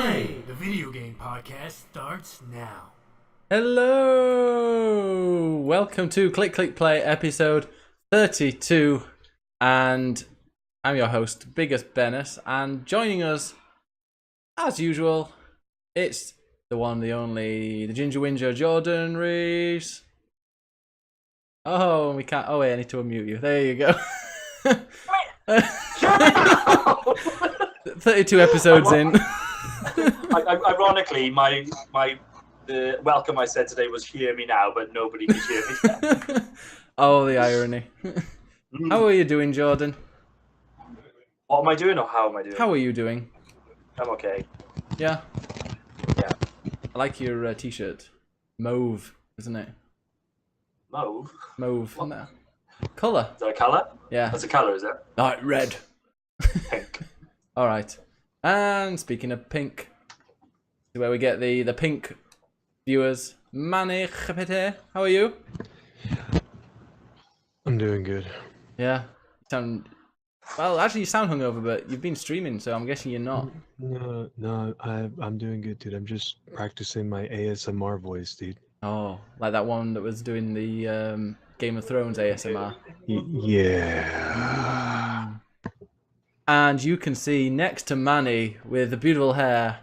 Play, the video game podcast starts now. Hello! Welcome to Click Click Play episode 32, and I'm your host, BiggusBennus, and joining us, as usual, it's the one, the only, the Ginger Whinger, Jordan Reese. Oh, we can't. Oh wait, I need to unmute you. There you go. 32 episodes in. Ironically, the welcome I said today was "Hear me now," but nobody could hear me. Oh, the irony. How are you doing, Jordan? What am I doing, or how am I doing? How are you doing? I'm okay. Yeah. Yeah. I like your t-shirt. Mauve, isn't it? Mauve. Mauve. Colour. Is that a colour? Yeah. That's a colour, is it? Like red. Pink. All right. And speaking of pink, where we get the pink viewers. Manny Chapete, how are you? I'm doing good. Yeah. Well, actually, you sound hungover, but you've been streaming, so I'm guessing you're not. No, I'm doing good, dude. I'm just practicing my ASMR voice, dude. Oh, like that one that was doing the Game of Thrones ASMR. Yeah. And you can see next to Manny with the beautiful hair,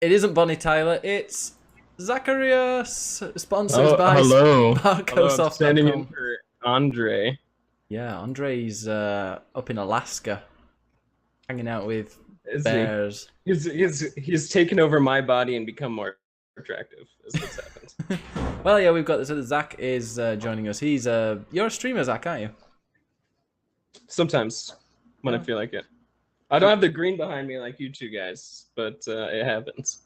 it isn't Bonnie Tyler, it's Zacharias, sponsored by Hello, I'm standing in for Andre. Yeah, Andre's up in Alaska, hanging out with Is bears. He's taken over my body and become more attractive. Is what's happened. Well, yeah, we've got this. Zach is joining us. You're a streamer, Zach, aren't you? Sometimes when I feel like it. I don't have the green behind me like you two guys, but it happens.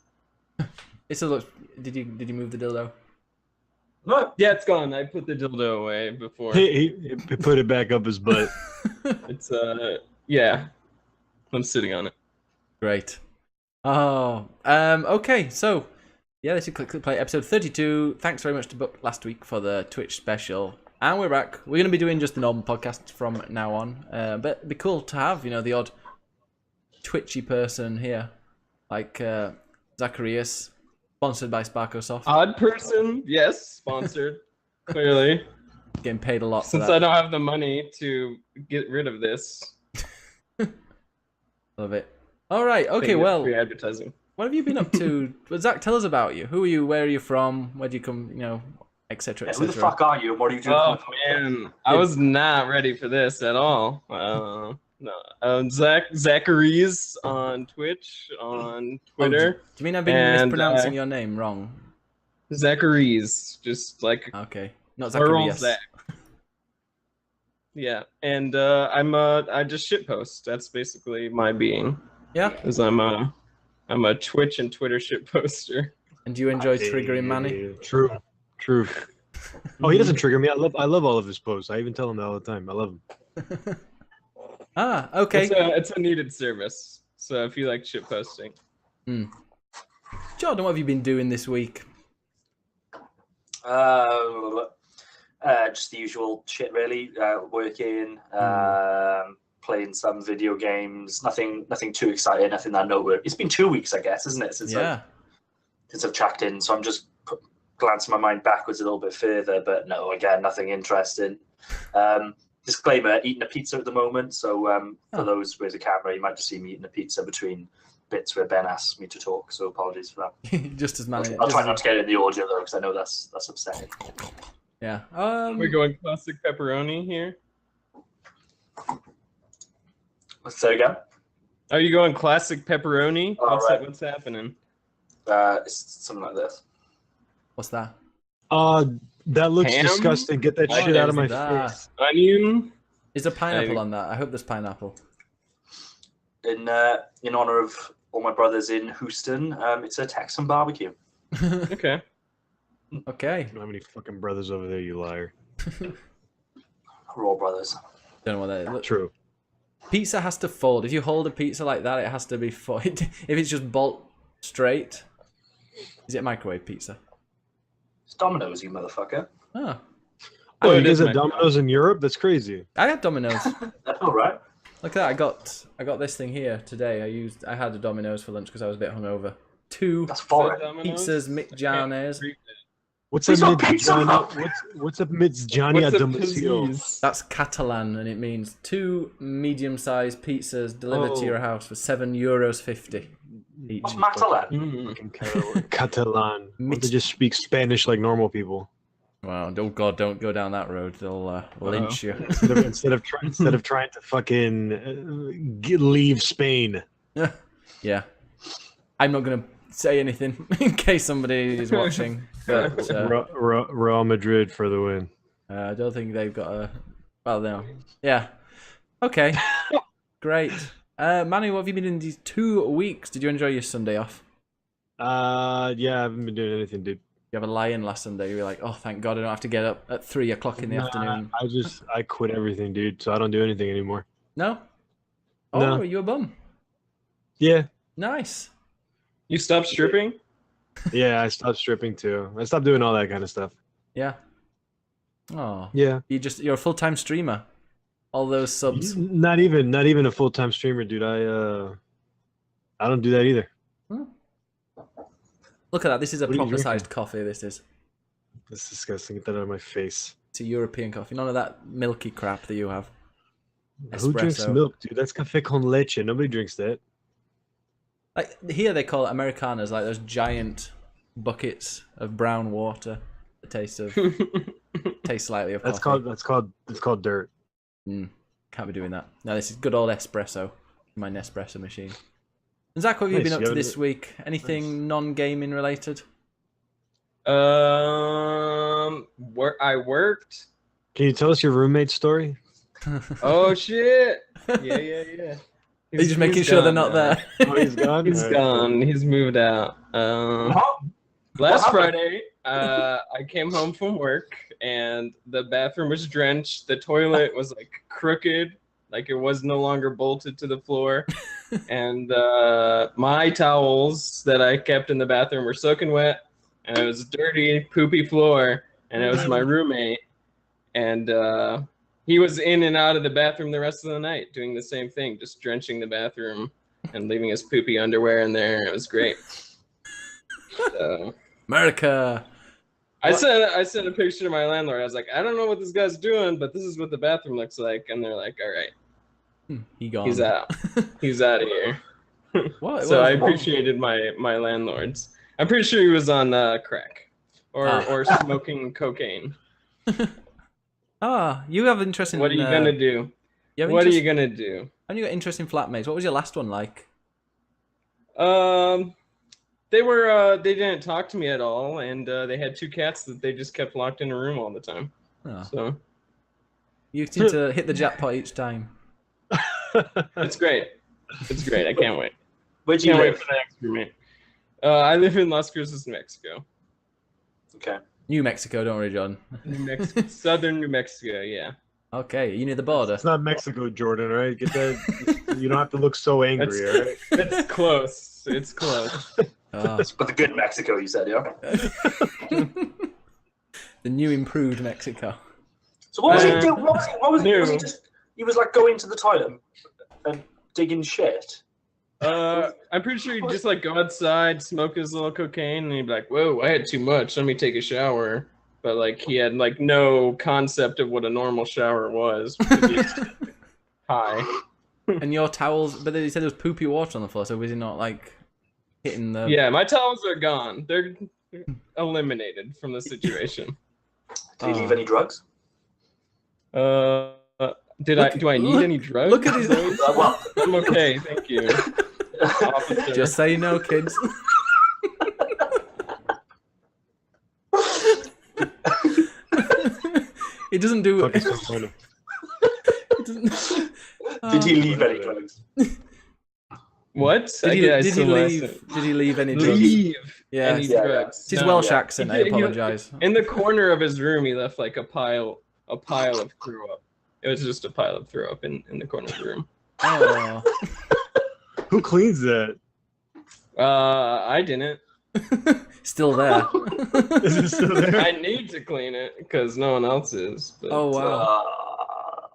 It's a look. Did you move the dildo? No. Yeah, it's gone. I put the dildo away before. He put it back up his butt. It's yeah. I'm sitting on it. Great. Oh, okay. So, yeah, this is Click Click Play episode 32. Thanks very much to Book last week for the Twitch special. And we're back. We're going to be doing just the normal podcast from now on. But it'd be cool to have, the odd twitchy person here. Like Zacharias, sponsored by Sparkosoft. Odd person, yes, sponsored. Clearly. Getting paid a lot Since for that. I don't have the money to get rid of this. Love it. All right. Okay, well, free advertising. what have you been up to? Well, Zach, tell us about you. Who are you? Where are you from? Where do you come? Etc. Yeah, who the fuck are you? And what are you doing? Oh man, I was not ready for this at all. No, Zacharies on Twitch, on Twitter. Do you mean I've been mispronouncing your name wrong? Zacharies, just like Okay, not plural Zacharias. Zach. Yeah, and I just shitpost. That's basically my being. Yeah. Because I'm a Twitch and Twitter shitposter. And do you enjoy triggering Manny? True. Oh, he doesn't trigger me. I love all of his posts. I even tell him that all the time. I love him. Okay. It's a needed service. So if you like shitposting. Jordan, what have you been doing this week? Just the usual shit, really. Working, playing some video games. Nothing too exciting. Nothing that noteworthy. It's been 2 weeks, I guess, isn't it? Since I've checked in. So I'm just glancing my mind backwards a little bit further. But no, again, nothing interesting. Disclaimer: eating a pizza at the moment. So for those with a camera, you might just see me eating a pizza between bits where Ben asks me to talk. So apologies for that. Just as Manny. I'll try not to get it in the audio though, because I know that's upsetting. Yeah. We're going classic pepperoni here. Let's say it again. Are you going classic pepperoni? Oh, right. What's happening? It's something like this. What's that? That looks Ham? disgusting. Get that Oh, shit out of my there's that. face. Onion? Is there pineapple on that? I hope there's pineapple. In honor of all my brothers in Houston, it's a Texan barbecue. Okay. Okay. I don't have any fucking brothers over there, you liar. We're all brothers. Don't know what that is. True. Pizza has to fold. If you hold a pizza like that, it has to be folded. If it's just bolt straight, is it microwave pizza? It's Domino's, you motherfucker. Oh, Oh, it you guys is have Domino's in Europe? That's crazy. I had Domino's. All right. Look at that! I got this thing here today. I had a Domino's for lunch because I was a bit hungover. 2 That's foreign. pizzas, McJarnes. What's Please up, don't pick some up. What's up, Mitz Johnny What's at a domicile? pizzazz? That's Catalan, and it means 2 medium-sized pizzas delivered to your house for €7.50 each. What's Matalan? Mm. Catalan. Why don't they just speak Spanish like normal people? Wow! Oh God! Don't go down that road. They'll lynch you. Instead of trying to fucking leave Spain. Yeah. I'm not gonna say anything in case somebody is watching. But Real Madrid for the win. I don't think they've got a. Well, no. Yeah. Okay. Great. Manu, what have you been doing these 2 weeks? Did you enjoy your Sunday off? Yeah, I haven't been doing anything, dude. You have a lie-in last Sunday. You were like, oh, thank God I don't have to get up at 3 o'clock in the afternoon. I quit everything, dude. So I don't do anything anymore. No? Oh, No. you a bum? Yeah, Nice. You stopped stripping? yeah. I stopped stripping too. I stopped doing all that kind of stuff. Yeah. Oh. Yeah. You're a full-time streamer. All those subs. Not even a full-time streamer, dude. I don't do that either. Look at that. This is a What are you proper-sized coffee, this is. That's disgusting. Get that out of my face. It's a European coffee. None of that milky crap that you have. Who drinks Espresso. milk, dude? That's café con leche. Nobody drinks that. Like here they call it Americanas, like those giant buckets of brown water. The taste slightly of coffee. That's called dirt. Can't be doing that. No, this is good old espresso. My Nespresso machine. And Zach, what have you Nice, been up you to have this week? Anything non-gaming related? Where I worked. Can you tell us your roommate's story? Oh shit! Yeah. He's just making sure they're not there. Oh, he's gone. He's Alright, gone. He's moved out. Last happened? Friday, I came home from work and the bathroom was drenched. The toilet was like crooked, like it was no longer bolted to the floor. And my towels that I kept in the bathroom were soaking wet, and it was a dirty, poopy floor. And it was my roommate, and he was in and out of the bathroom the rest of the night, doing the same thing, just drenching the bathroom and leaving his poopy underwear in there. It was great. So, America. I sent a picture to my landlord. I was like, I don't know what this guy's doing, but this is what the bathroom looks like. And they're like, all right, He gone. he's out. He's out of here. What? So I appreciated my landlords. I'm pretty sure he was on crack or smoking cocaine. You have interesting. What are you gonna do? What are you gonna do? And you got interesting flatmates. What was your last one like? They didn't talk to me at all, and they had 2 cats that they just kept locked in a room all the time. Oh. So You seem to hit the jackpot each time. it's great. It's great. I can't wait. Where do you Can't wait live? for the next roommate. I live in Las Cruces, Mexico. Okay. New Mexico, don't worry, John. New Mexico, southern New Mexico. Yeah. Okay, you near the border. It's not Mexico, Jordan. All right, get that. You don't have to look so angry. All right. It's close. It's close. Ah. But the good Mexico, you said, yeah? The new improved Mexico. So what was he doing? What was he? New. Was he just? He was like going to the toilet and digging shit. I'm pretty sure he'd just like go outside, smoke his little cocaine, and he'd be like, "Whoa, I had too much. Let me take a shower." But like he had like no concept of what a normal shower was. Because he's high. And your towels, but then you said there was poopy water on the floor, so was he not like hitting the... Yeah, my towels are gone. They're eliminated from the situation. Did he leave any drugs? Do I need any drugs? Look at his... Well, I'm okay, thank you. Officer. Just say no, kids. It doesn't do... Fuck, it's so funny. It doesn't... did he leave any drugs? What? Did he leave any drugs? Leave Yeah. any Yeah, drugs? It's his No. Welsh Yeah. accent, I apologise. In the corner of his room, he left like a pile of throw up. It was just a pile of throw up in the corner of the room. Oh. Who cleans that? I didn't. Still there. Is it still there? I need to clean it because no one else is. But, Oh, wow.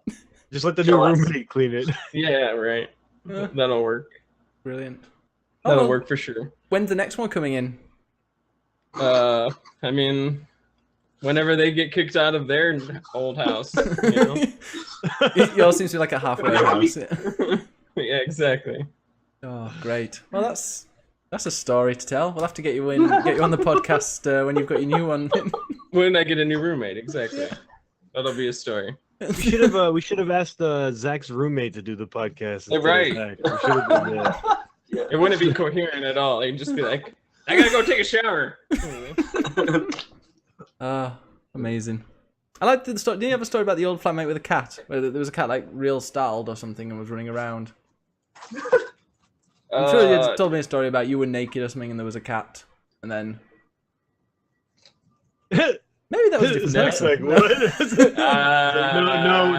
Just let the new roommate clean it. Yeah, right. That'll work. Brilliant. That'll work for sure. When's the next one coming in? I mean, whenever they get kicked out of their old house, you know. Yours seems to be like a halfway house. Yeah, exactly. Oh, great. Well, that's a story to tell. We'll have to get you on the podcast when you've got your new one. When I get a new roommate, exactly. That'll be a story. We should have asked Zach's roommate to do the podcast. Right. We should have done that. It wouldn't be coherent at all. He'd just be like, I gotta go take a shower. Amazing. I like the story. Didn't you have a story about the old flatmate with a cat? Where there was a cat like real startled or something and was running around. I'm sure you told me a story about you were naked or something and there was a cat. And then... Maybe that was a different Zach's like, person. what? No,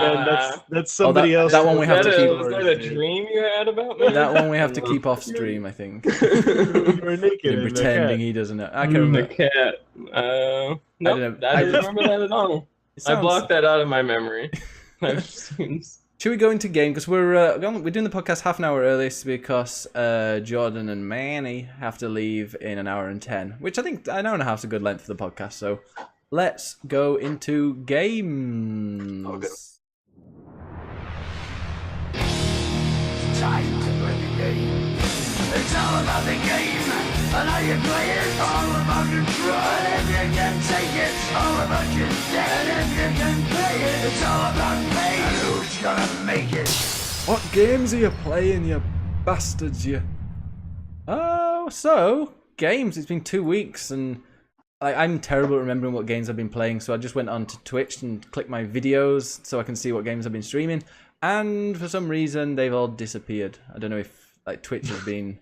Ben. That's somebody else. That one we have to keep. Was that a dream you had about me? That one we have to keep off stream, I think. You were naked. Him pretending he doesn't know. I can't remember. The cat. No, I don't remember that at all. I blocked that out of my memory. Should we go into game? Because we're doing the podcast half an hour early because Jordan and Manny have to leave in an hour and 10, which I think an hour and a half is a good length for the podcast. So let's go into games. Okay. Time to play the game. It's all about the game. And how you play it. All about control. And if you can take it. All about your deck. And if you can play it. It's all about me. And who's gonna make it? What games are you playing, you bastards, you? Oh, so games. It's been 2 weeks, and I'm terrible at remembering what games I've been playing. So I just went on to Twitch and clicked my videos so I can see what games I've been streaming. And for some reason, they've all disappeared. I don't know if Twitch has been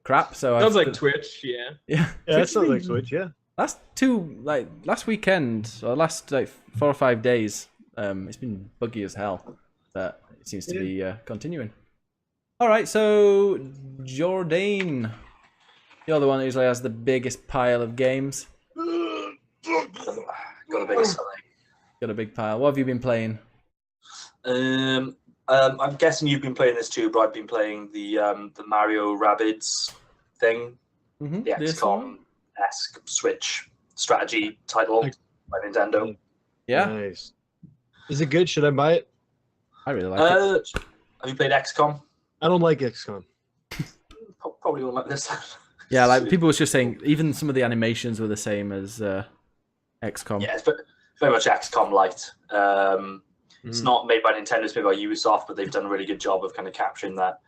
crap. So sounds like Twitch, yeah. Yeah, that sounds like Twitch, yeah. Last weekend or last 4 or 5 days, it's been buggy as hell. But it seems to be continuing. All right, so Jordan, you're the one who usually has the biggest pile of games. Got a big something. Got a big pile. What have you been playing? I'm guessing you've been playing this too, but I've been playing the Mario Rabbids thing, Mm-hmm. the XCOM-esque Switch strategy title by Nintendo. Yeah, Nice. Is it good? Should I buy it? I really like it. Have you played XCOM? I don't like XCOM. Probably won't like this. Yeah, like people was just saying, even some of the animations were the same as XCOM. Yeah, it's very much XCOM light. It's not made by Nintendo, it's made by Ubisoft, but they've done a really good job of kind of capturing that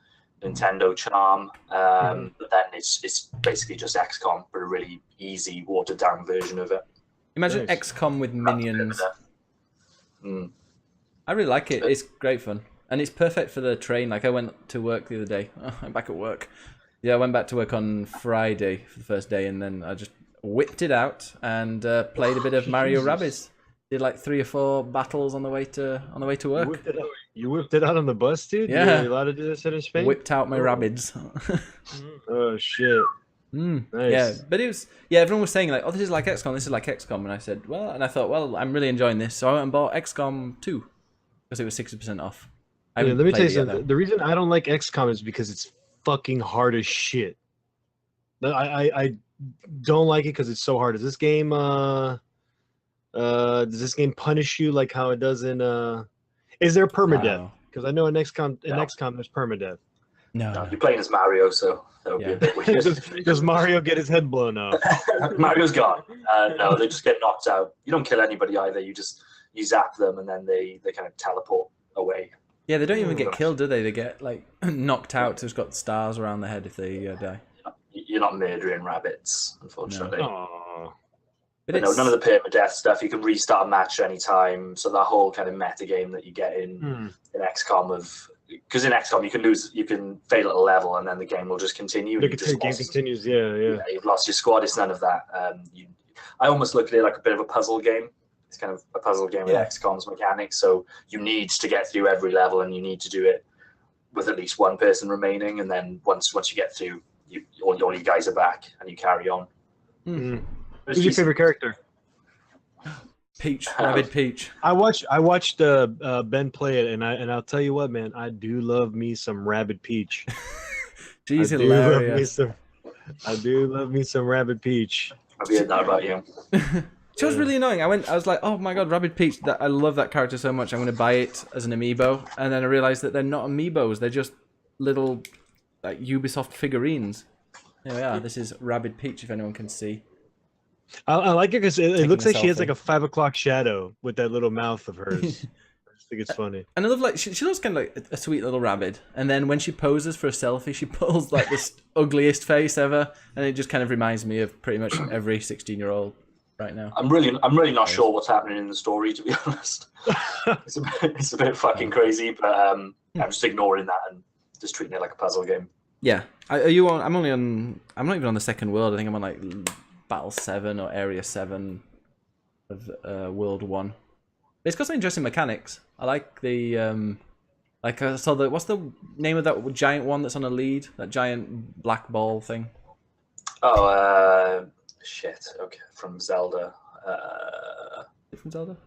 Nintendo charm. But then it's basically just XCOM, but a really easy, watered down version of it. Imagine Nice. XCOM with minions. Mm. I really like it. It's great fun. And it's perfect for the train. Like I went to work the other day. I'm back at work. Yeah, I went back to work on Friday for the first day, and then I just whipped it out and played a bit of Mario Rabbids. Did like 3 or 4 battles on the way to work. You whipped it out on the bus, dude? Yeah. You're allowed to do this in Spain? Whipped out my Rabbids. Oh, shit. Nice. Nice. Yeah, but it was everyone was saying like, oh, this is like XCOM, this is like XCOM, and I said, I thought, I'm really enjoying this, so I went and bought XCOM 2 because it was 60% off. Yeah, let me tell you played it yet, something. The reason I don't like XCOM is because it's fucking hard as shit. I don't like it because it's so hard. Does this game punish you like how it does in is there permadeath? Because I know in XCOM there's permadeath. No. You're playing as Mario, so that would be a bit weird. Does Mario get his head blown off? Mario's gone. No, they just get knocked out. You don't kill anybody either. You zap them, and then they kind of teleport away. Yeah, they don't even get killed, do they? They get like knocked out. So it's got stars around their head if they die. You're not murdering rabbits, unfortunately. Aww. But no, none of the permadeath stuff. You can restart a match any time. So that whole kind of meta game that you get in XCOM because in XCOM you can fail at a level and then the game will just continue. The game continues, yeah. You've lost your squad. It's none of that. I almost look at it like a bit of a puzzle game. It's kind of a puzzle game with XCOM's mechanics. So you need to get through every level and you need to do it with at least one person remaining. And then once you get through, all your guys are back and you carry on. Who's your favorite character? Peach, Rabbid Peach. I watched Ben play it, and I'll tell you what, man, I do love me some Rabbid Peach. She's I do love me hilarious. I do love me some Rabbid Peach. I've heard that about you. She was really annoying. I was like, oh my god, Rabbid Peach. I love that character so much. I'm going to buy it as an amiibo. And then I realized that they're not amiibos. They're just little like Ubisoft figurines. Here we are. This is Rabbid Peach, if anyone can see. I like it because it looks a like she has selfie. like a 5 o'clock shadow with that little mouth of hers. I just think it's funny. And I love like she looks kind of like a sweet little rabbit. And then when she poses for a selfie, she pulls like this ugliest face ever, and it just kind of reminds me of pretty much every 16-year-old right now. I'm really not sure what's happening in the story, to be honest. It's a bit fucking crazy, but I'm just ignoring that and just treating it like a puzzle game. Yeah. Are you on? I'm not even on the second world. I think I'm on like Battle 7 or Area 7 of World 1. It's got some interesting mechanics. I like the like I saw what's the name of that giant one that's on a lead? That giant black ball thing. Oh, shit. Okay, from Zelda. From Zelda?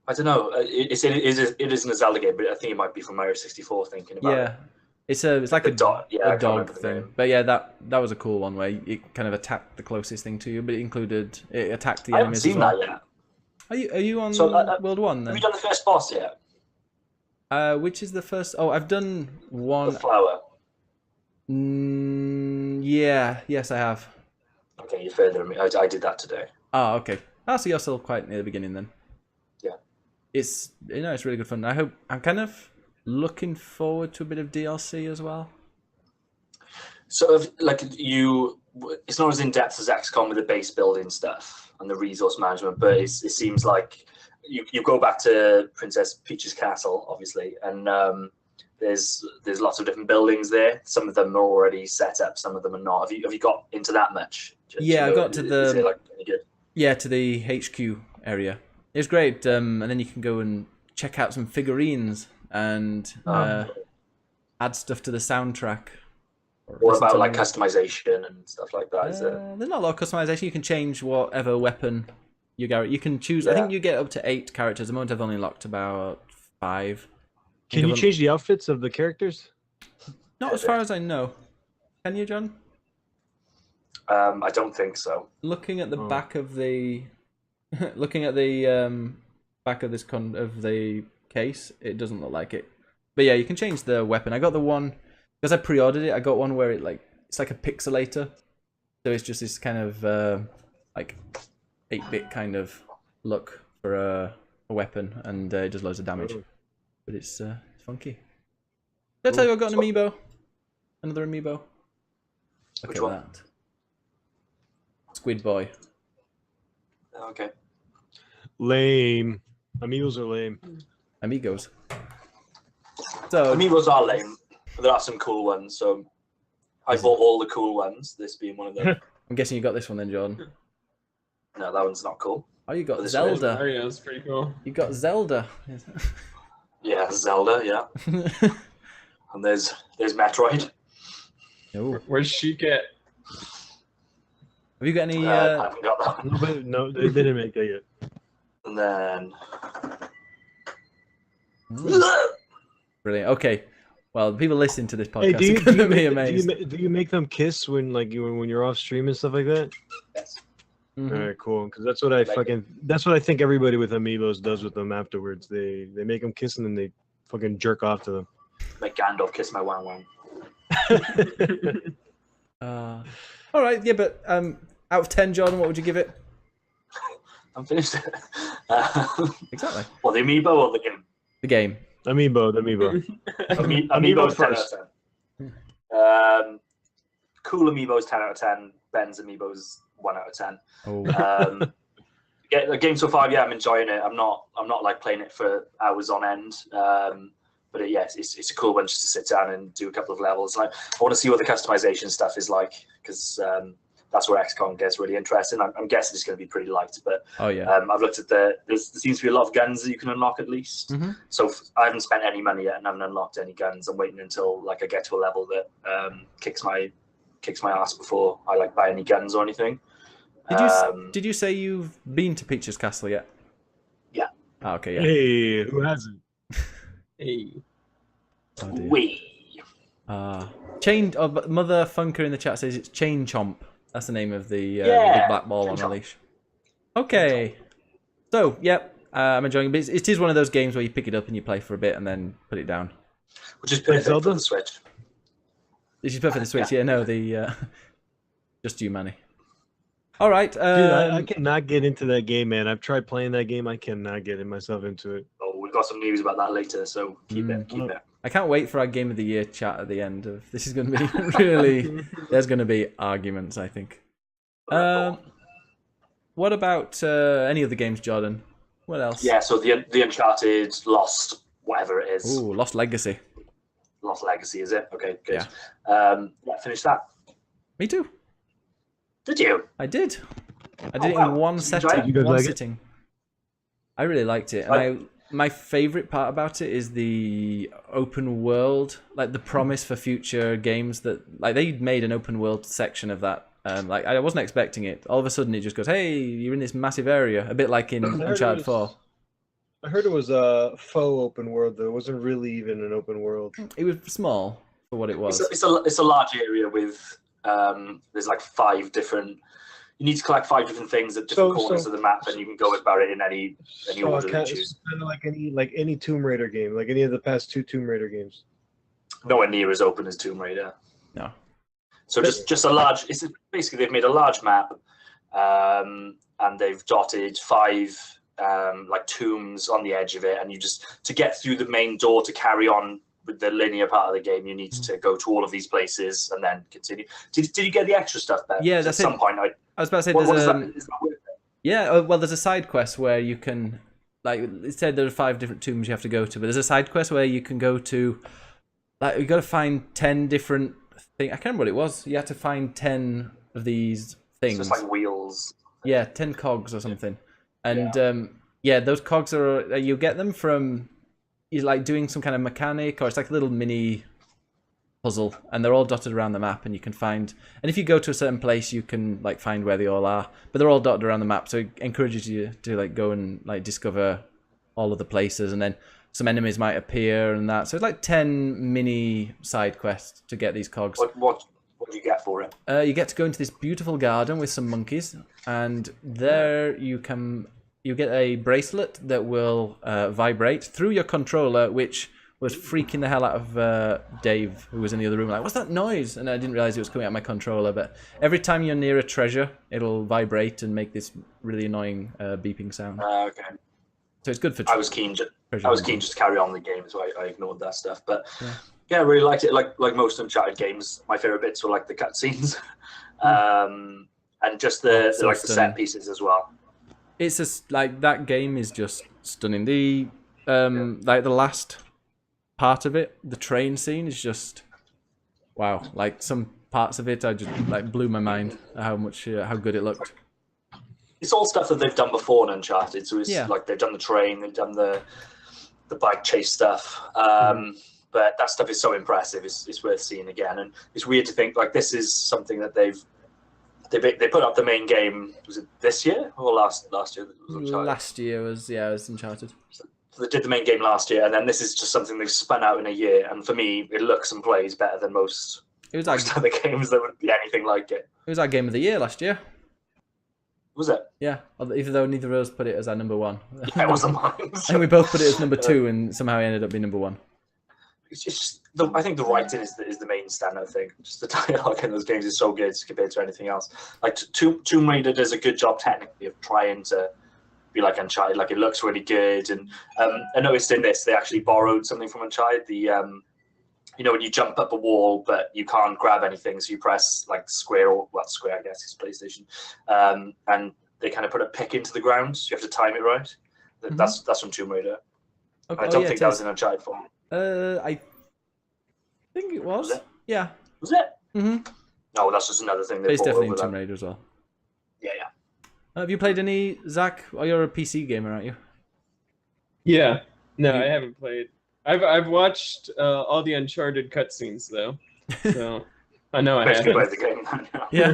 I don't know. It isn't a Zelda game, but I think it might be from Mario 64. Thinking about it. It's like The a dog- yeah, I a can't dog remember the thing. name. But yeah, that was a cool one where it kind of attacked the closest thing to you, but it attacked the I haven't enemies seen as well. that yet. Are you on So, World 1 Have then? you done the first boss yet? Which is the first? Oh, I've done one. The flower. Yes, I have. Okay, you're further than me. I did that today. Oh, okay. So you're still quite near the beginning then. Yeah. It's it's really good fun. I'm kind of looking forward to a bit of DLC as well. Sort of like it's not as in depth as XCOM with the base building stuff and the resource management, but it seems like you go back to Princess Peach's castle, obviously, and there's lots of different buildings there. Some of them are already set up, some of them are not. Have you got into that much? Yeah, I got to is it, like, any good? Yeah, to the HQ area. It was great, and then you can go and check out some figurines and add stuff to the soundtrack. What about like customization and stuff like that? Is it? There's not a lot of customization. You can change whatever weapon you get. You can choose. I think you get up to 8 characters. At the moment, I've only unlocked about 5. Can you change the outfits of the characters? Not as far as I know. Can you, John? I don't think so. Looking at the back of the, looking at the back of of the case, it doesn't look like it. But yeah, you can change the weapon. I got the one because I pre-ordered it. I got one where it's like a pixelator, so it's just this kind of like 8-bit kind of look for a weapon, and it does loads of damage. But it's funky. Did I tell you I got an amiibo? Another amiibo. Look Which at one? that. Squid Boy. Okay. Lame. Amigos are lame. Amigos. So Amiibos are lame, but there are some cool ones. So I bought all the cool ones. This being one of them. I'm guessing you got this one then, John. No, that one's not cool. Oh, you got This one is Zelda. Mario's pretty cool. You got Zelda. Yeah, Zelda. Yeah, and there's Metroid. Oh. Where's Sheik at? Have you got any? I haven't got that. No, they didn't make that yet. And then Brilliant. Okay. Well, the people listening to this Hey, podcast are going to be amazed. do you make them kiss when when you're off stream and stuff like that? yes. Mhm. All right, cool. Because that's what that's what I think everybody with amiibos does with them afterwards. They make them kiss and then they fucking jerk off to them. Make Gandalf kiss my wang wang. All right. Yeah, but out of 10, Jordan, what would you give it? I'm finished. Exactly. Well, the amiibo or the game? The game. Amiibo, the amiibo. Amiibo's 10 first. out of 10. Cool amiibos 10 out of 10. Ben's amiibos 1 out of 10. Oh. Yeah, the game so far, yeah, I'm enjoying it. I'm not like playing it for hours on end. But yes, it's a cool one just to sit down and do a couple of levels. Like, I want to see what the customization stuff is like because that's where XCOM gets really interesting. I'm guessing it's going to be pretty light, but Oh yeah. I've looked at there seems to be a lot of guns that you can unlock at least. Mhm. So I haven't spent any money yet and haven't unlocked any guns. I'm waiting until like I get to a level that kicks my ass before I like buy any guns or anything. Did you say you've been to Peach's Castle yet? Oh, okay, yeah. Hey, who hasn't? Hey. Oh, dear. Wee. Chain. Oh, but Mother Funker in the chat says it's Chain Chomp. That's the name of the big black ball Chain on a Chomp. leash. Okay. So, yep, I'm enjoying it. It is one of those games where you pick it up and you play for a bit and then put it down. Which is perfect Zelda? for the Switch. This is perfect for the Switch. Yeah. Yeah, no, the just you, Manny. All right. Dude, I cannot get into that game, man. I've tried playing that game. I cannot get myself into it. Oh, we've got some news about that later, so keep it. I can't wait for our Game of the Year chat at the end of this. Is going to be really. There's going to be arguments, I think. What about any other games, Jordan? What else? Yeah, so the Uncharted Lost, whatever it is. Ooh, Lost Legacy. Lost Legacy, is it? Okay, good. Yeah. Finished that. Me too. Did you? I did. I did it wow. in one Did you enjoy setting. it? You guys One like it? sitting. I really liked it. And my favorite part about it is the open world, like the promise for future games that, like, they made an open world section of that. Like, I wasn't expecting it. All of a sudden, it just goes, "Hey, you're in this massive area," a bit like in Uncharted 4. I heard it was a faux open world, though. It wasn't really even an open world. It was small for what it was. It's a large area with there's like 5 different. You need to collect 5 different things at different corners of the map, and you can go about it in any order you choose. Kind of like any Tomb Raider game, like any of the past 2 Tomb Raider games. Nowhere near as open as Tomb Raider. No. So just a large. It's basically they've made a large map, and they've dotted 5 like tombs on the edge of it, and you just to get through the main door to carry on with the linear part of the game, you need to go to all of these places and then continue. Did you get the extra stuff there? Yeah, that's at some point. I was about to say What there's is a. that? Is that worth it? Yeah, well, there's a side quest where you can, like, it said there are 5 different tombs you have to go to, but there's a side quest where you can go to, like, you got to find 10 different things. I can't remember what it was. You had to find 10 of these things. It's just like wheels. Yeah, 10 cogs or something. And yeah, those cogs are, you get them from, you're like doing some kind of mechanic, or it's like a little mini puzzle, and they're all dotted around the map, and you can find, and if you go to a certain place, you can like find where they all are, but they're all dotted around the map, so it encourages you to like go and like discover all of the places, and then some enemies might appear and that. So it's like 10 mini side quests to get these cogs. What do you get for it? You get to go into this beautiful garden with some monkeys, and there you get a bracelet that will vibrate through your controller, which was freaking the hell out of Dave, who was in the other room, like, "What's that noise?" And I didn't realize it was coming out of my controller. But every time you're near a treasure, it'll vibrate and make this really annoying beeping sound. Okay. So it's good for. I was keen just to carry on the game, so I ignored that stuff. But yeah, I really liked it. Like most Uncharted games, my favorite bits were like the cutscenes, and just the so like the set pieces as well. It's just like that game is just stunning. The like the last part of it, the train scene is just wow. Like some parts of it, I just like blew my mind how good it looked. It's all stuff that they've done before in Uncharted. So it's like they've done the train, they've done the bike chase stuff. But that stuff is so impressive. It's worth seeing again. And it's weird to think like this is something that they put up the main game. Was it this year or last year? Last year was Uncharted. So they did the main game last year, and then this is just something they've spun out in a year. And for me, it looks and plays better than most other games that would be anything like it. It was our game of the year last year. Was it? Yeah, even though neither of us put it as our number 1. Yeah, it wasn't mine. And we both put it as number 2, and somehow it ended up being number 1. It's just I think the writing is the main standout thing. Just the dialogue in those games is so good compared to anything else. Like Tomb Raider does a good job technically of trying to be like Uncharted. Like it looks really good, and I noticed in this they actually borrowed something from Uncharted. The you know when you jump up a wall but you can't grab anything, so you press like square or square I guess it's PlayStation, and they kind of put a pick into the ground. So you have to time it right. That's from Tomb Raider. Okay. I don't think that was in Uncharted 4. I think it was. Yeah. Was it? Mm-hmm. No, that's just another thing. It's definitely in Tomb Raider as well. Yeah. Have you played any, Zach? Oh, you're a PC gamer, aren't you? Yeah. No, I haven't played. I've watched all the Uncharted cutscenes though, so I know I have. Play the game. Yeah.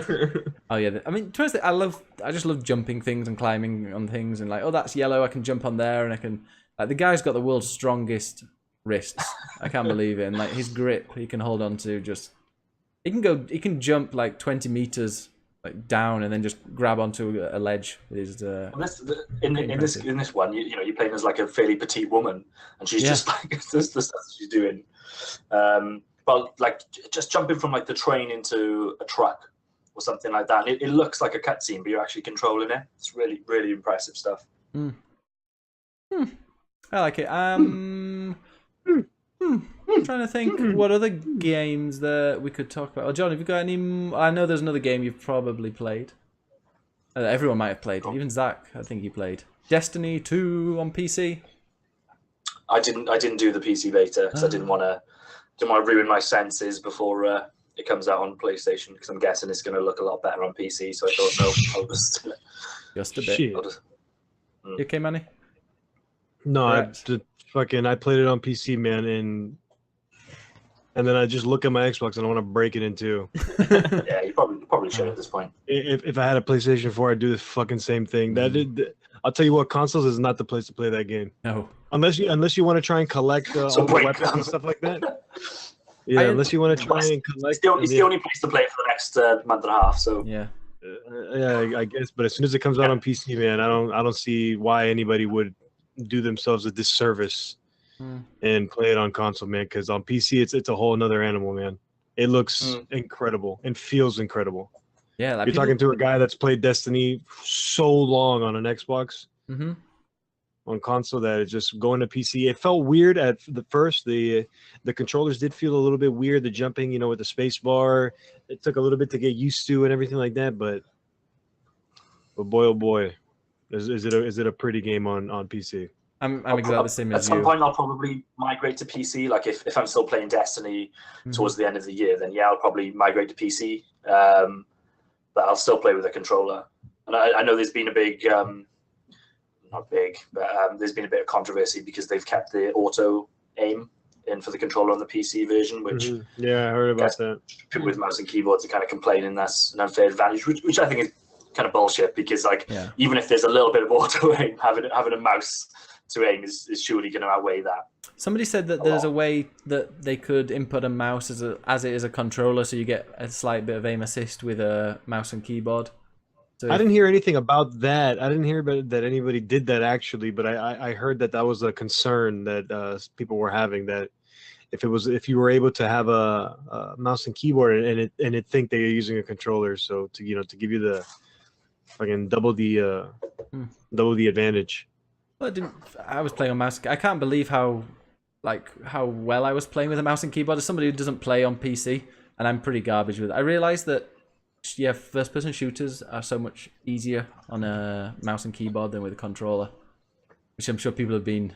Oh yeah, I mean, to be honest, I just love jumping things and climbing on things and like, oh, that's yellow, I can jump on there and I can. Like the guy's got the world's strongest wrists. I can't believe it, and like his grip, he can hold on to just. He can jump like 20 meters like down and then just grab onto a ledge with his. In this one, you're playing as like a fairly petite woman, and she's just like this the stuff she's doing. But like just jumping from like the train into a truck or something like that. It looks like a cutscene, but you're actually controlling it. It's really, really impressive stuff. I like it. I'm trying to think what other games that we could talk about. Oh, John, have you got any? I know there's another game you've probably played. Everyone might have played. Even Zach, I think he played Destiny 2 on PC. I didn't do the PC beta because I didn't want to ruin my senses before it comes out on PlayStation, because I'm guessing it's going to look a lot better on PC. So I thought, no, I'll just a bit. Shit. You okay, Manny? No, Right. I played it on PC, man, and then I just look at my Xbox and I want to break it in two. Yeah, you probably should at this point. If I had a PlayStation 4, I'd do the fucking same thing. I'll tell you what, consoles is not the place to play that game. No. Unless you want to try and collect all the weapons and stuff like that. Yeah, unless you want to try and collect. It's the only place to play for the next month and a half. So Yeah. I guess. But as soon as it comes out on PC, man, I don't see why anybody would do themselves a disservice and play it on console, man. Because on PC, it's a whole another animal, man. It looks incredible and feels incredible. Yeah, like you're talking to a guy that's played Destiny so long on an Xbox, on console, that it's just going to PC. It felt weird at the first. The controllers did feel a little bit weird. The jumping, with the space bar, it took a little bit to get used to and everything like that. But boy, oh boy, is it a pretty game on PC? I'm exactly the same as you. At some point, I'll probably migrate to PC. Like if I'm still playing Destiny towards the end of the year, then yeah, I'll probably migrate to PC. But I'll still play with a controller. And I know there's been a big, not big, but there's been a bit of controversy because they've kept the auto aim in for the controller on the PC version, which yeah, I heard about that. People with mouse and keyboards are kind of complaining that's an unfair advantage, which I think is kind of bullshit, because even if there's a little bit of auto aim, having a mouse to aim is surely going to outweigh that. Somebody said that there's a way that they could input a mouse as it is a controller, so you get a slight bit of aim assist with a mouse and keyboard. So I didn't hear anything about that. I didn't hear that anybody did that actually, but I heard that was a concern that people were having, that if you were able to have a mouse and keyboard and it think that you're using a controller, so to give you the fucking double the advantage. Well, I was playing on mouse. I can't believe how well I was playing with a mouse and keyboard. As somebody who doesn't play on PC, and I'm pretty garbage with it, I realized that first-person shooters are so much easier on a mouse and keyboard than with a controller, which I'm sure people have been,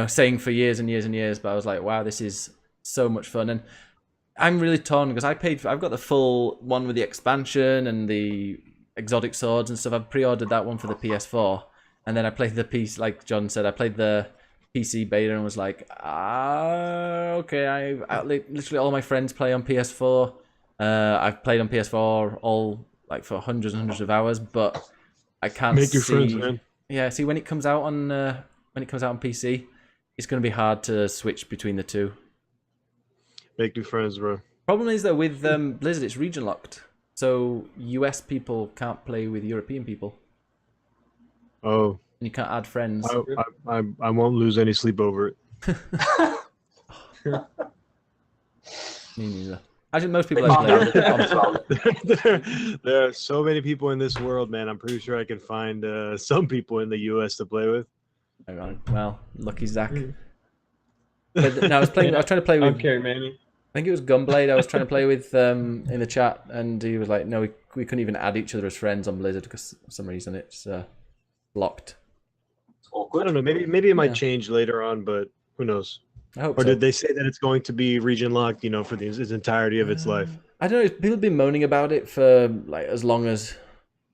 saying for years and years and years. But I was like, wow, this is so much fun, and I'm really torn because I've got the full one with the expansion and the exotic swords and stuff. I've pre-ordered that one for the PS4. And then I played the PC, like John said, I played the PC beta and was like, okay, literally all my friends play on PS4. I've played on PS4 all for hundreds and hundreds of hours, but I can't make your friends, man. Yeah, see, when it comes out on PC, it's going to be hard to switch between the two. Make new friends, bro. Problem is though, with Blizzard, it's region locked, so US people can't play with European people. Oh, and you can't add friends. I won't lose any sleep over it. Me neither. I think most people there are so many people in this world, man. I'm pretty sure I can find some people in the US to play with. Well, lucky Zach. But, I was trying to play with. Okay, Manny. I think it was Gunblade. I was trying to play with in the chat, and he was like, "No, we couldn't even add each other as friends on Blizzard because for some reason it's locked." Awkward. I don't know. Maybe it might change later on, but who knows? I hope. Or did they say that it's going to be region locked? For its entirety of its life. I don't know. People have been moaning about it for as long as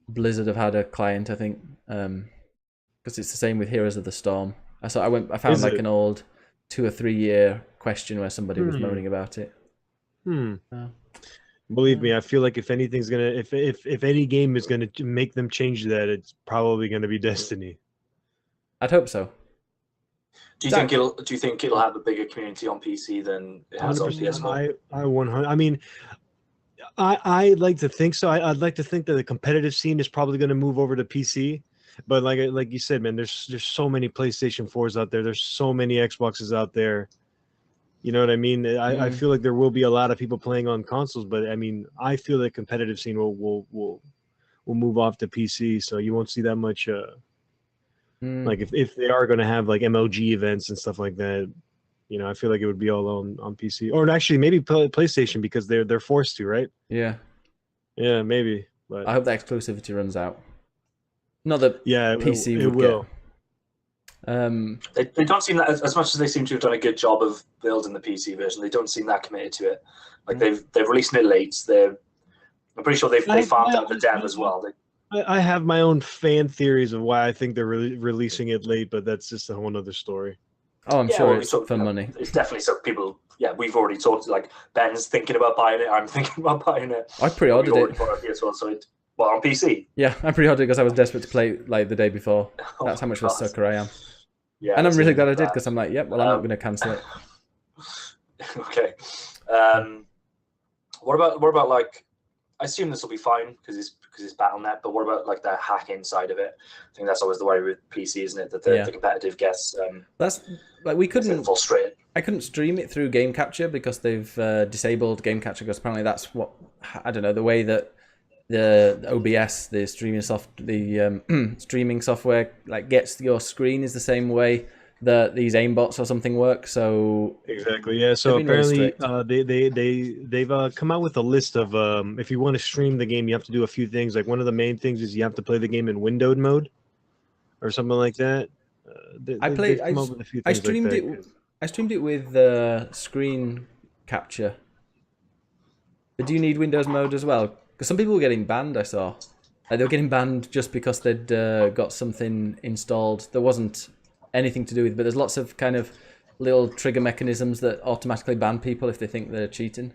Blizzard have had a client. I think because it's the same with Heroes of the Storm. I found an old 2 or 3 year question where somebody was moaning about it. Believe me, I feel like if anything's gonna, if any game is gonna make them change that, it's probably gonna be Destiny. I'd hope so. Do you think it'll have a bigger community on PC than it has on PS4? I 100. I mean, I like to think so. I'd like to think that the competitive scene is probably going to move over to PC, but like you said, man, there's so many PlayStation 4s out there. There's so many Xboxes out there. You know what I mean? I feel like there will be a lot of people playing on consoles, but I mean, I feel the competitive scene will move off to PC, so you won't see that much. Like if they are going to have like MLG events and stuff like that, you know, I feel like it would be all on PC, or actually maybe PlayStation because they're forced to, right? Yeah. Yeah, maybe. But I hope that exclusivity runs out. Not that PC it will. They don't seem that as much as they seem to have done a good job of building the PC version. They don't seem that committed to it. Like they've released it late. I'm pretty sure they farmed out the dev as well. I have my own fan theories of why I think they're releasing it late, but that's just a whole other story. Oh, I'm sure it's for money. It's definitely so people. Yeah, we've already talked. Like Ben's thinking about buying it. I'm thinking about buying it. I pre-ordered it. Well, on PC. Yeah, I pre-ordered it because I was desperate to play like the day before. That's how much of a sucker I am. Yeah, and I'm really glad I did because I'm like, yep. Well, I'm not going to cancel it. Okay. What about like? I assume this will be fine because it's BattleNet. But what about like the hacking side of it? I think that's always the worry with PC, isn't it? That the competitive gets. That's like we couldn't. Frustrated. I couldn't stream it through Game Capture because they've disabled Game Capture because apparently that's what I don't know the way that the OBS, the streaming streaming software, like gets your screen is the same way that these aimbots or something work. So exactly, yeah. So apparently, they've come out with a list of if you want to stream the game, you have to do a few things. Like one of the main things is you have to play the game in windowed mode, or something like that. I streamed it with screen capture. But do you need Windows mode as well? Because some people were getting banned. I saw they were getting banned just because they'd got something installed that wasn't anything to do with. But there's lots of kind of little trigger mechanisms that automatically ban people if they think they're cheating.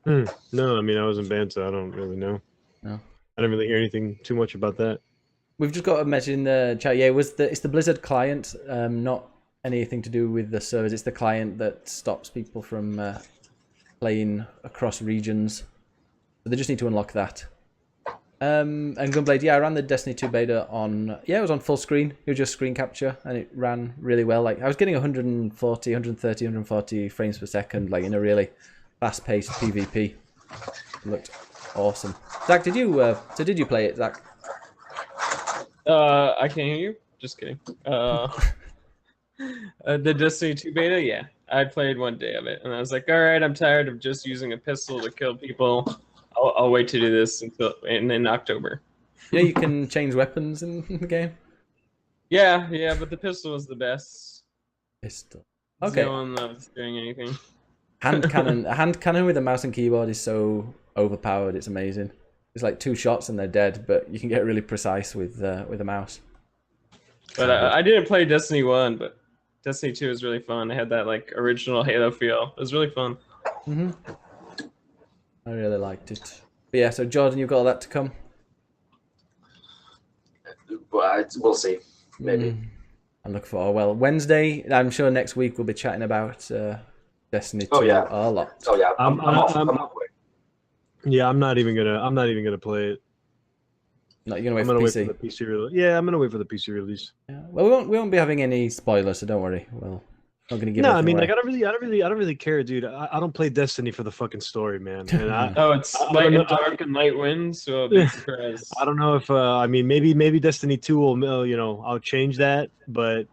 No, I mean I wasn't banned, so I don't really know. No, I didn't really hear anything too much about that. We've just got a message in the chat. Yeah, it's the Blizzard client, not anything to do with the servers. It's the client that stops people from playing across regions. So they just need to unlock that. And Gunblade, yeah, I ran the Destiny 2 beta on, it was on full screen. It was just screen capture, and it ran really well. Like I was getting 140, 130, 140 frames per second, like in a really fast-paced PvP. It looked awesome. Zach, did you play it, Zach? I can't hear you. Just kidding. The Destiny 2 beta, yeah. I played one day of it, and I was like, all right, I'm tired of just using a pistol to kill people. I'll wait to do this until in October. Yeah, you can change weapons in the game. Yeah, but the pistol was the best. Pistol. Okay. No one loves doing anything. A hand cannon with a mouse and keyboard is so overpowered. It's amazing. It's like 2 shots and they're dead, but you can get really precise with a mouse. But I didn't play Destiny 1, but Destiny 2 was really fun. I had that like original Halo feel. It was really fun. Mm-hmm. I really liked it. But yeah, so Jordan, you've got all that to come? We'll see. Maybe. I'm looking for Wednesday. I'm sure next week we'll be chatting about Destiny 2 a lot. Oh yeah, I'm not even gonna play it. No, you're gonna wait for the PC release. Yeah, I'm gonna wait for the PC release. Yeah. Well, we won't be having any spoilers, so don't worry. Well, I'm not gonna give. No, I mean, away. like, I don't really care, dude. I don't play Destiny for the fucking story, man. And it's light and dark and light winds, so I'll be surprised. I don't know if I mean maybe Destiny 2 will I'll change that, but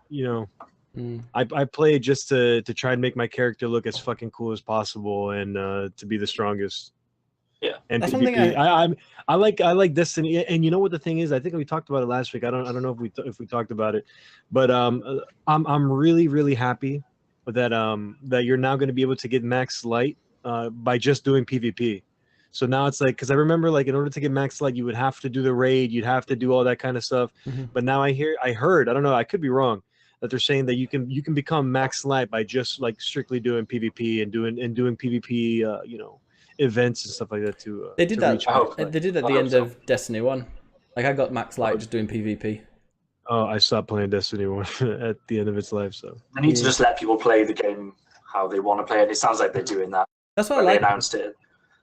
I play it just to try and make my character look as fucking cool as possible and to be the strongest. Yeah, and PvP. I like Destiny, and you know what the thing is? I think we talked about it last week. I don't know if we talked about it, but I'm really happy that you're now going to be able to get max light by just doing PvP. So now it's like, because I remember like in order to get max light, you would have to do the raid, you'd have to do all that kind of stuff. But now I heard, I don't know, I could be wrong, that they're saying that you can become max light by just like strictly doing PvP and doing PvP, events and stuff like that to. They did to that. reach out. They did at the end of Destiny 1. Like I got max light just doing PvP. Oh, I stopped playing Destiny 1 at the end of its life. So they need to just let people play the game how they want to play it. It sounds like they're doing that. That's what I When like. they announced it.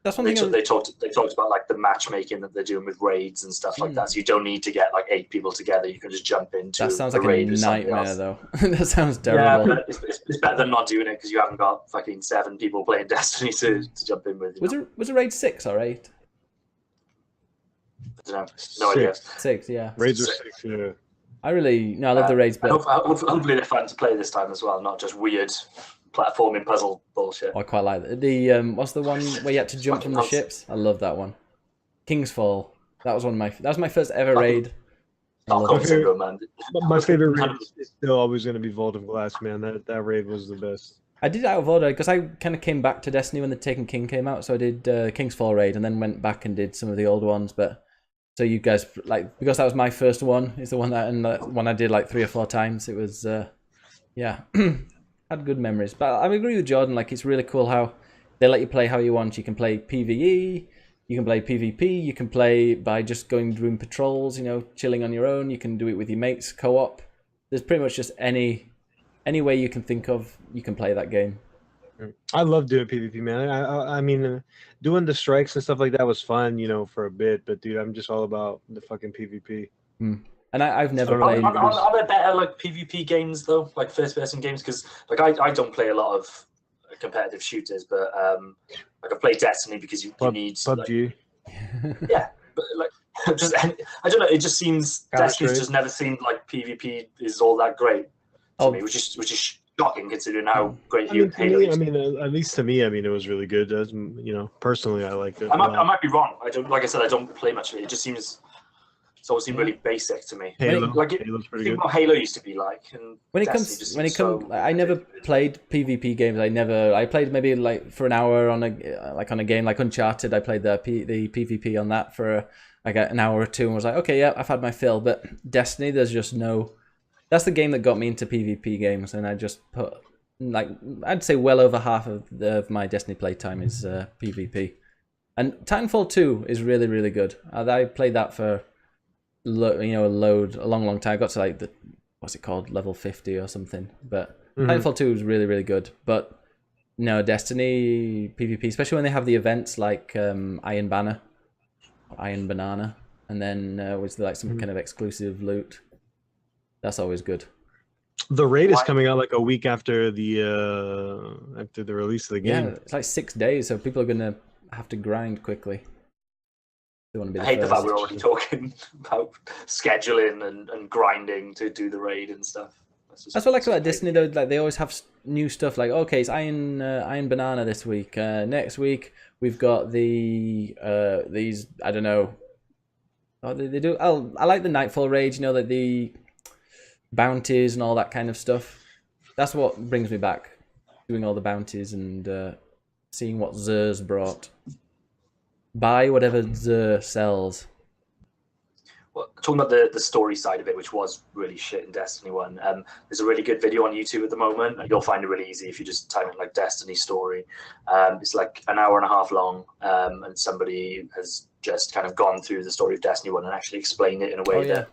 That's one They thing. talked about like the matchmaking that they're doing with raids and stuff like that. So you don't need to get like 8 people together. You can just jump into That sounds a like raid a with somebody nightmare, else. though. That sounds Yeah, terrible. but it's better than not doing it because you haven't got fucking 7 people playing Destiny to jump in with. Was it raid 6 or 8? I don't know. No idea. 6, yeah. raids are 6. Yeah. I love the raids, but Hopefully they're fun to play this time as well, not just weird platforming puzzle bullshit. I quite like it. The what's the one where you had to jump from the ships? I love that one. King's Fall. That was my first ever raid. Stockholm Syndrome, man. My favorite raid is still always going to be Vault of Glass, man. That raid was the best. I did it out of order because I kind of came back to Destiny when the Taken King came out, so I did King's Fall raid and then went back and did some of the old ones. But so you guys because that was my first one. It's the one that one I did like 3 or 4 times. It was yeah, had good memories. But I agree with Jordan. Like it's really cool how they let you play how you want. You can play PvE. You can play PvP, you can play by just going doing patrols, chilling on your own. You can do it with your mates, co-op. There's pretty much just any way you can think of, you can play that game. I love doing PvP, man. I mean, doing the strikes and stuff like that was fun, for a bit. But dude, I'm just all about the fucking PvP. And I've never played. Are there better like PvP games though, like first-person games? Because like I don't play a lot of competitive shooters, but like I play Destiny because you need PUBG. Yeah, but like I don't know. It just seems Destiny's just never seemed like PvP is all that great to me, which is shocking considering how great Halo is. I mean, at least to me, it was really good. Personally, I liked it. I might be wrong. I don't play much of it. It just seems. It's always seemed really basic to me. Halo's pretty good. What Halo used to be like. And I never played PvP games. I played maybe like for an hour on a game like Uncharted. I played the PvP on that for like an hour or two and was like, okay, yeah, I've had my fill. But Destiny, there's just no. That's the game that got me into PvP games, and I just put I'd say well over half of my Destiny playtime is PvP. And Titanfall 2 is really, really good. I played that for a long time. I got to like what's it called, level 50 or something. But Titanfall 2 is really, really good. But no, Destiny PvP, especially when they have the events like Iron Banner, Iron Banana, and then with like some kind of exclusive loot. That's always good. The raid is coming out like a week after the release of the game. Yeah, it's like 6 days, so people are gonna have to grind quickly. They want to be I hate the fact we're already talking about scheduling and grinding to do the raid and stuff. That's what I like about Disney though. Like they always have new stuff. Like okay, it's Iron Banana this week. Next week we've got these. I don't know. Oh, they do. I like the Nightfall raid. Like the bounties and all that kind of stuff. That's what brings me back. Doing all the bounties and seeing what Zer's brought. Buy whatever Zer sells. Well, talking about the story side of it, which was really shit in Destiny 1, there's a really good video on YouTube at the moment. You'll find it really easy if you just type in like Destiny story. It's like an hour and a half long, and somebody has just kind of gone through the story of Destiny 1 and actually explained it in a way that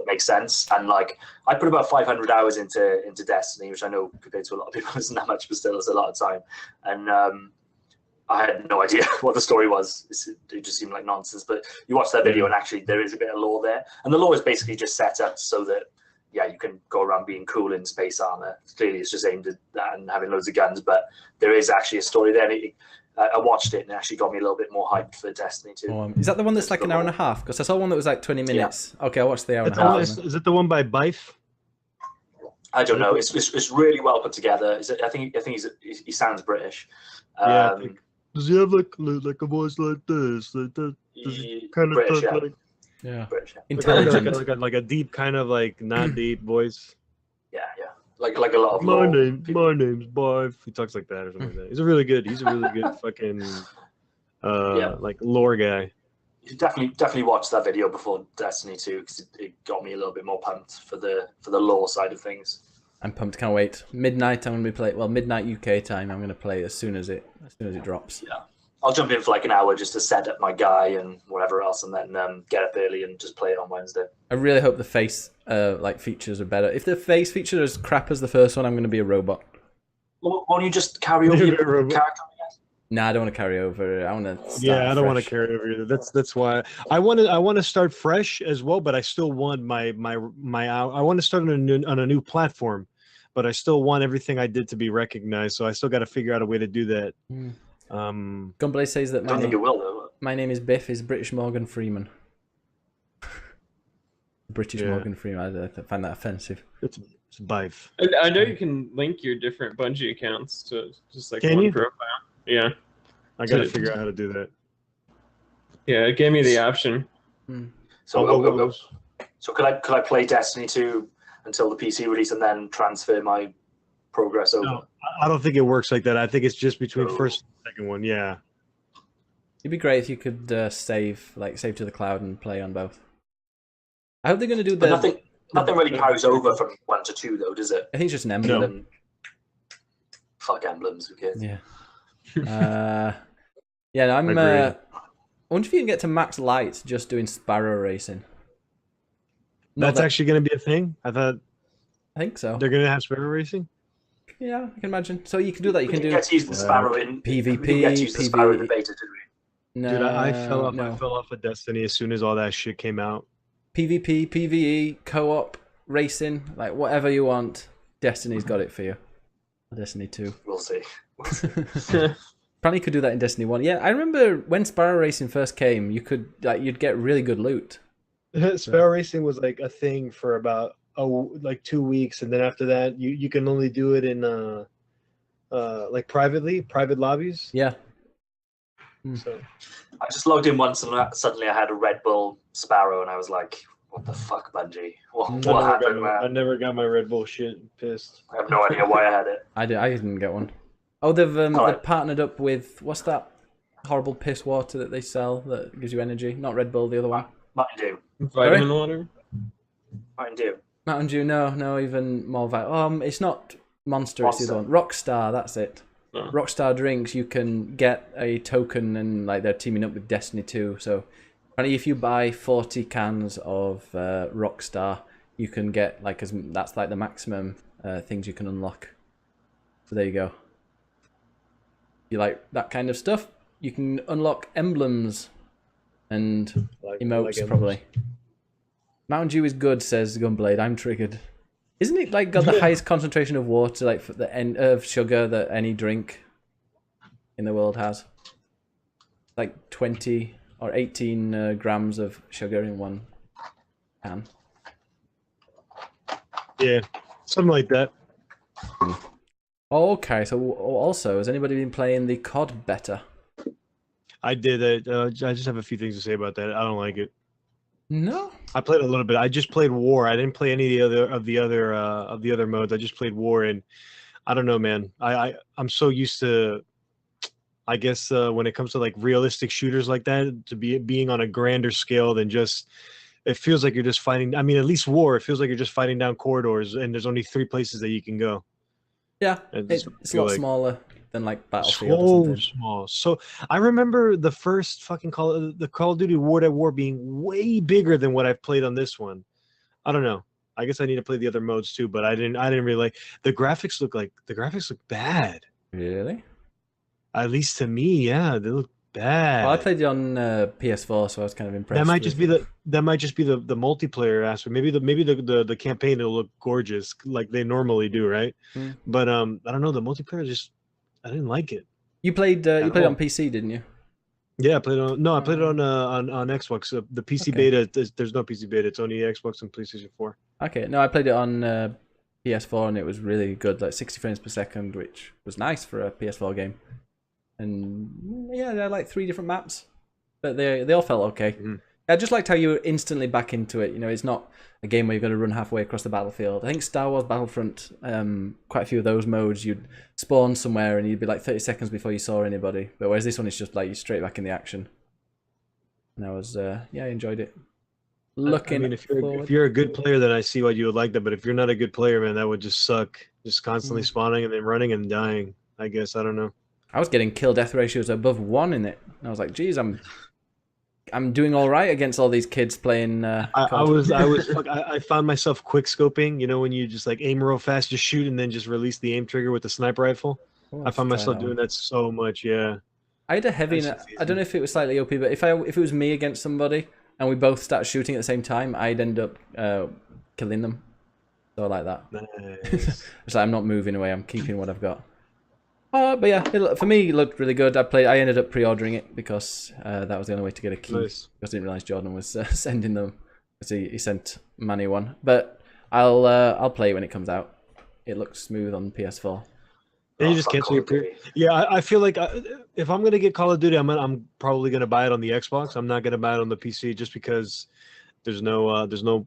makes sense. And like I put about 500 hours into Destiny, which I know compared to a lot of people isn't that much, but still it's a lot of time. And I had no idea what the story was. It just seemed like nonsense. But you watch that video and actually there is a bit of lore there. And the lore is basically just set up so that, yeah, you can go around being cool in space armor. Clearly it's just aimed at that and having loads of guns. But there is actually a story there. And I watched it and it actually got me a little bit more hyped for Destiny 2. Is that the one that's like an hour and a half? Because I saw one that was like 20 minutes. Yeah. Okay, I watched the hour and a half. Is it the one by Bife? I don't know. It's really well put together. I think he sounds British. Yeah. Does he have like a voice like this? Like that? Does he kind of British, talk British, intelligent, like a deep kind of like not deep voice. Yeah. Like a lot of my name's Bife. He talks like that or something like that. He's a really good fucking like lore guy. You definitely watch that video before Destiny 2 because it got me a little bit more pumped for the lore side of things. I'm pumped, can't wait. Midnight I'm gonna be playing. Well, midnight UK time. I'm gonna play as soon as it drops. Yeah, I'll jump in for like an hour just to set up my guy and whatever else, and then get up early and just play it on Wednesday. I really hope the face like features are better. If the face features are as crap as the first one, I'm going to be a robot. Well, why don't you just carry over your character? Nah, I don't want to carry over. I want to. Yeah, I don't want to carry over either. That's why I want to start fresh as well. But I still want my I want to start on a new platform, but I still want everything I did to be recognized. So I still got to figure out a way to do that. Gunblade says that I don't think it will though. My name is Biff. Is British Morgan Freeman. British Morgan Freeman. I find that offensive. It's Biff. I know you can link your different Bungie accounts to just like Can one you? profile. Yeah. I got to figure out how to do that. Yeah, it gave me the option. So, so could I play Destiny 2 until the PC release and then transfer my progress over? No, I don't think it works like that. I think it's just between first and second one. Yeah. It'd be great if you could save to the cloud and play on both. I hope they're going to do the. Nothing really carries over from 1 to 2 though, does it? I think it's just an emblem. No. Fuck emblems, who cares? Yeah. Yeah, no, I'm. I wonder if you can get to max light just doing sparrow racing. That's actually going to be a thing. I think so. They're going to have sparrow racing. Yeah, I can imagine. So you can do that. You can get to use the sparrow in PvP. We get to use the sparrow in the beta, did we? No, dude, I fell off of Destiny as soon as all that shit came out. PvP, PvE, co-op, racing, like whatever you want. Destiny's got it for you. Destiny 2. We'll see. Apparently, you could do that in Destiny 1. Yeah, I remember when Sparrow Racing first came, you could you'd get really good loot. Sparrow Racing was like a thing for about 2 weeks, and then after that, you can only do it in like private lobbies. Yeah. So I just logged in once and suddenly I had a Red Bull Sparrow and I was like, what the fuck, Bungie? What happened, man? I never got my Red Bull shit. Pissed. I have no idea why I had it. I didn't get one. Oh, they've partnered up with, what's that horrible piss water that they sell that gives you energy? Not Red Bull, the other one. Mountain Dew. Vitamin water? Mountain Dew. Mountain Dew, no, even more it's not Monster, it's the other one. Rockstar, that's it. Oh. Rockstar drinks, you can get a token and like they're teaming up with Destiny 2. So apparently if you buy 40 cans of Rockstar, you can get that's like the maximum things you can unlock. So there you go. You like that kind of stuff? You can unlock emblems and emotes probably. Mountain Dew is good, says Gunblade. I'm triggered. Isn't it like got the highest concentration of water, for the end of sugar that any drink in the world has? Like 20 or 18 grams of sugar in one can. Yeah, something like that. Okay, so also, has anybody been playing the COD beta? I did. I just have a few things to say about that. I don't like it. No, I played a little bit. I just played War. I didn't play any of the other modes. I just played War, and I don't know, man. I'm so used to, I guess, when it comes to like realistic shooters like that, to being on a grander scale than just. It feels like you're just fighting. I mean, at least War. It feels like you're just fighting down corridors, and there's only 3 places that you can go. Yeah, it's a lot smaller than like Battlefield or something. Small. So I remember the first fucking Call of Duty World at War being way bigger than what I've played on this one. I don't know. I guess I need to play the other modes too, but I didn't really like the graphics. The graphics look bad. Really? At least to me, yeah, they look bad. Well, I played it on PS4, so I was kind of impressed. That might just be the multiplayer aspect. Maybe the campaign will look gorgeous like they normally do, right? But I don't know. The multiplayer I didn't like it. You played it on PC, didn't you? Yeah, I played it on. No, I played it on Xbox. The PC beta. There's no PC beta. It's only Xbox and PlayStation 4. Okay, no, I played it on PS4 and it was really good, like 60 frames per second, which was nice for a PS4 game. And yeah, they're like 3 different maps, but they all felt okay. I just liked how you were instantly back into it. You know, it's not a game where you're going to run halfway across the battlefield. I think Star Wars Battlefront, quite a few of those modes, you'd spawn somewhere and you'd be like 30 seconds before you saw anybody. But whereas this one is just like you're straight back in the action. And I was, I enjoyed it. I mean, if you're a good player, then I see why you would like that. But if you're not a good player, man, that would just suck. Just constantly spawning and then running and dying. I guess I don't know. I was getting kill death ratios above 1 in it. And I was like, geez, I'm doing all right against all these kids playing. I found myself quick scoping. You know, when you just like aim real fast, just shoot, and then just release the aim trigger with the sniper rifle. Oh, I found myself doing that so much. Yeah. I had a heavy. I don't know if it was slightly OP, but if it was me against somebody and we both start shooting at the same time, I'd end up killing them. So like that. Nice. It's like I'm not moving away. I'm keeping what I've got. But yeah, for me, it looked really good. I ended up pre-ordering it because that was the only way to get a key. Nice. Because I didn't realize Jordan was sending them. So he sent Manny one, but I'll play it when it comes out. It looks smooth on PS4. And you just cancel your pre. Yeah, I feel like if I'm gonna get Call of Duty, I'm probably gonna buy it on the Xbox. I'm not gonna buy it on the PC just because there's no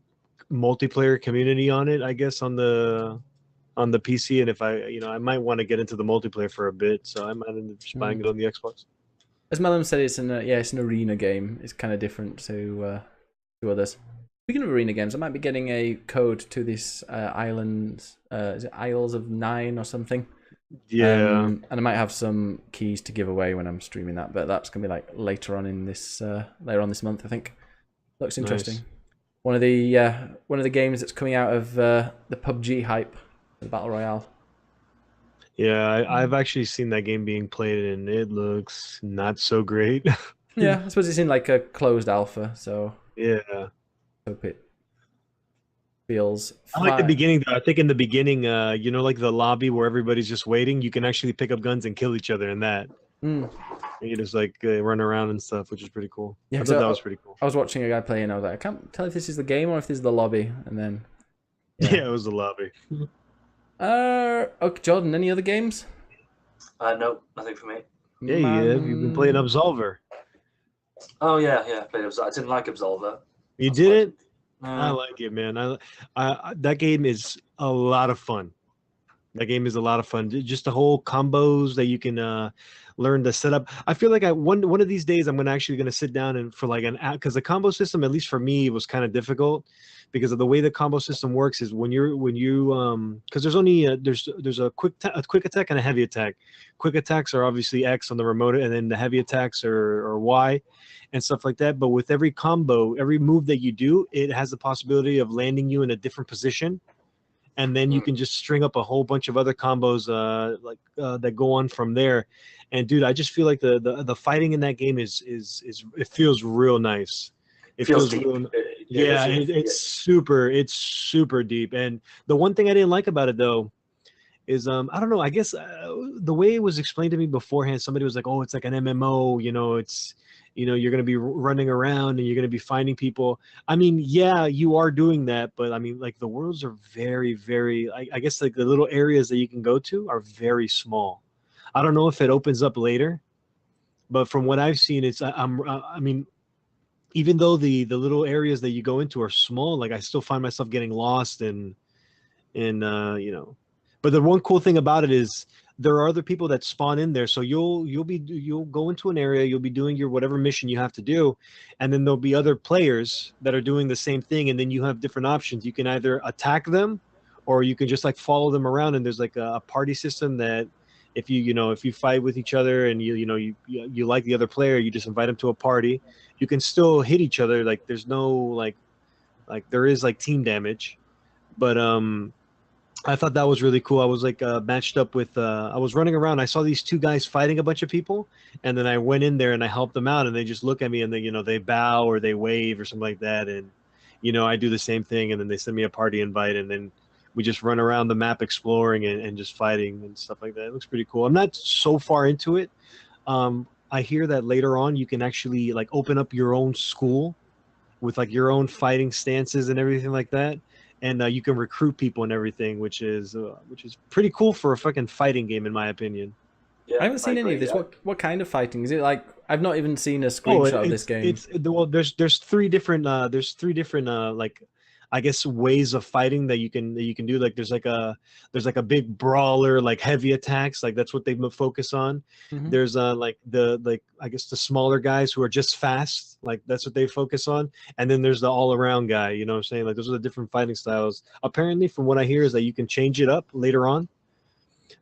multiplayer community on it. I guess on the PC, and if I might want to get into the multiplayer for a bit, so I might end up just buying it on the Xbox. As Mellum said, it's an arena game. It's kind of different to others. Speaking of arena games, I might be getting a code to this island. Is it Isles of 9 or something? Yeah. And I might have some keys to give away when I'm streaming that, but that's gonna be like later on this month, I think. Looks interesting. Nice. One of the games that's coming out of the PUBG hype, the Battle Royale. Yeah, I've actually seen that game being played, and it looks not so great. Yeah, I suppose it's in like a closed alpha, so yeah. Hope it feels I like the beginning though. I think in the beginning, like the lobby where everybody's just waiting, you can actually pick up guns and kill each other in that. And you just like run around and stuff, which is pretty cool. Yeah, I thought that was pretty cool. I was watching a guy play and I was like, I can't tell if this is the game or if this is the lobby. And then yeah it was the lobby. Okay, Jordan, any other games? No, nothing for me. Yeah, you've been playing Absolver. Oh yeah, I played Absolver. I didn't like Absolver. You didn't? I like it, man. I that game is a lot of fun. That game is a lot of fun. Just the whole combos that you can learn to set up. I feel like one of these days I'm actually gonna sit down and for like an app, because the combo system, at least for me, was kind of difficult because of the way the combo system works. Is when you because there's only there's a quick attack and a heavy attack. Quick attacks are obviously X on the remote, and then the heavy attacks are Y and stuff like that. But with every combo, every move that you do, it has the possibility of landing you in a different position. And then you can just string up a whole bunch of other combos that go on from there. And dude, I just feel like the fighting in that game is it feels real nice. It feels deep. Real, yeah, it's super deep. And the one thing I didn't like about it though is I don't know. I guess the way it was explained to me beforehand, somebody was like, "Oh, it's like an MMO. It's." You're going to be running around and you're going to be finding people. I mean, yeah, you are doing that, but I mean, like the worlds are very, very, I guess like the little areas that you can go to are very small. I don't know if it opens up later, but from what I've seen, I mean, even though the little areas that you go into are small, like I still find myself getting lost but the one cool thing about it is there are other people that spawn in there, so you'll go into an area, you'll be doing your whatever mission you have to do, and then there'll be other players that are doing the same thing, and then you have different options. You can either attack them, or you can just like follow them around. And there's like a party system that if you fight with each other and you like the other player, you just invite them to a party. You can still hit each other. Like there's no like there is like team damage, but I thought that was really cool. I was like matched up with I was running around. I saw these two guys fighting a bunch of people, and then I went in there and I helped them out, and they just look at me and they bow or they wave or something like that, and I do the same thing, and then they send me a party invite, and then we just run around the map exploring and just fighting and stuff like that. It looks pretty cool. I'm not so far into it. I hear that later on you can actually like open up your own school with like your own fighting stances and everything like that. And you can recruit people and everything, which is pretty cool for a fucking fighting game, in my opinion. Yeah, I haven't seen any of this. What kind of fighting is it? Like I've not even seen a screenshot of this game. There's three different like I guess ways of fighting that you can do. Like there's like a big brawler, like heavy attacks, like that's what they focus on. Mm-hmm. There's like I guess the smaller guys who are just fast, like that's what they focus on. And then there's the all around guy, you know what I'm saying? Like those are the different fighting styles. Apparently from what I hear is that you can change it up later on.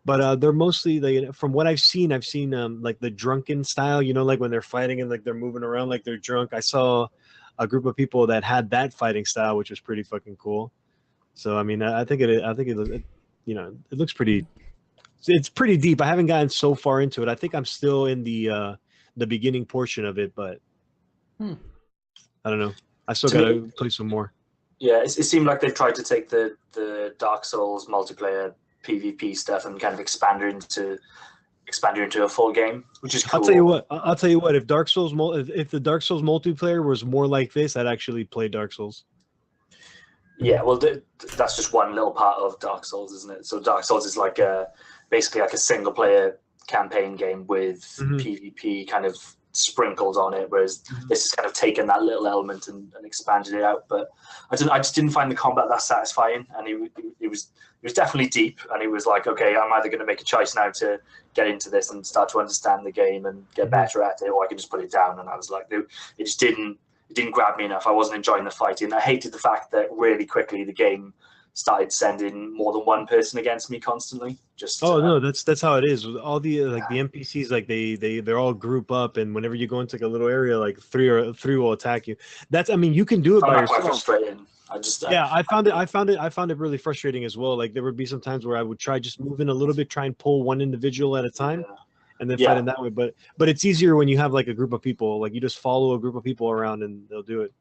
But they're mostly like, from what I've seen like the drunken style, like when they're fighting and like they're moving around like they're drunk. I saw a group of people that had that fighting style, which was pretty fucking cool. So I mean, I think it looks pretty. It's pretty deep. I haven't gotten so far into it. I think I'm still in the beginning portion of it, but I don't know. I still gotta play some more. Yeah, it seemed like they've tried to take the Dark Souls multiplayer PvP stuff and kind of expand it into a full game, which is cool. I'll tell you what. If the Dark Souls multiplayer was more like this, I'd actually play Dark Souls. Yeah, well, that's just one little part of Dark Souls, isn't it? So Dark Souls is like basically like a single player campaign game with PvP kind of sprinkled on it, whereas this has kind of taken that little element and expanded it out. But I just didn't find the combat that satisfying, and it was definitely deep, and it was like, okay, I'm either going to make a choice now to get into this and start to understand the game and get better at it, or I can just put it down. And I was like, it just didn't grab me enough. I wasn't enjoying the fighting. I hated the fact that really quickly the game started sending more than one person against me constantly. No, that's how it is. All the the NPCs, like they're all group up, and whenever you go into like a little area, like three will attack you. You can do it by yourself. Quite frustrating. I found it really frustrating as well. Like there would be some times where I would try just moving a little bit, try and pull one individual at a time. Yeah. And then fight in that way, but it's easier when you have like a group of people. Like you just follow a group of people around and they'll do it.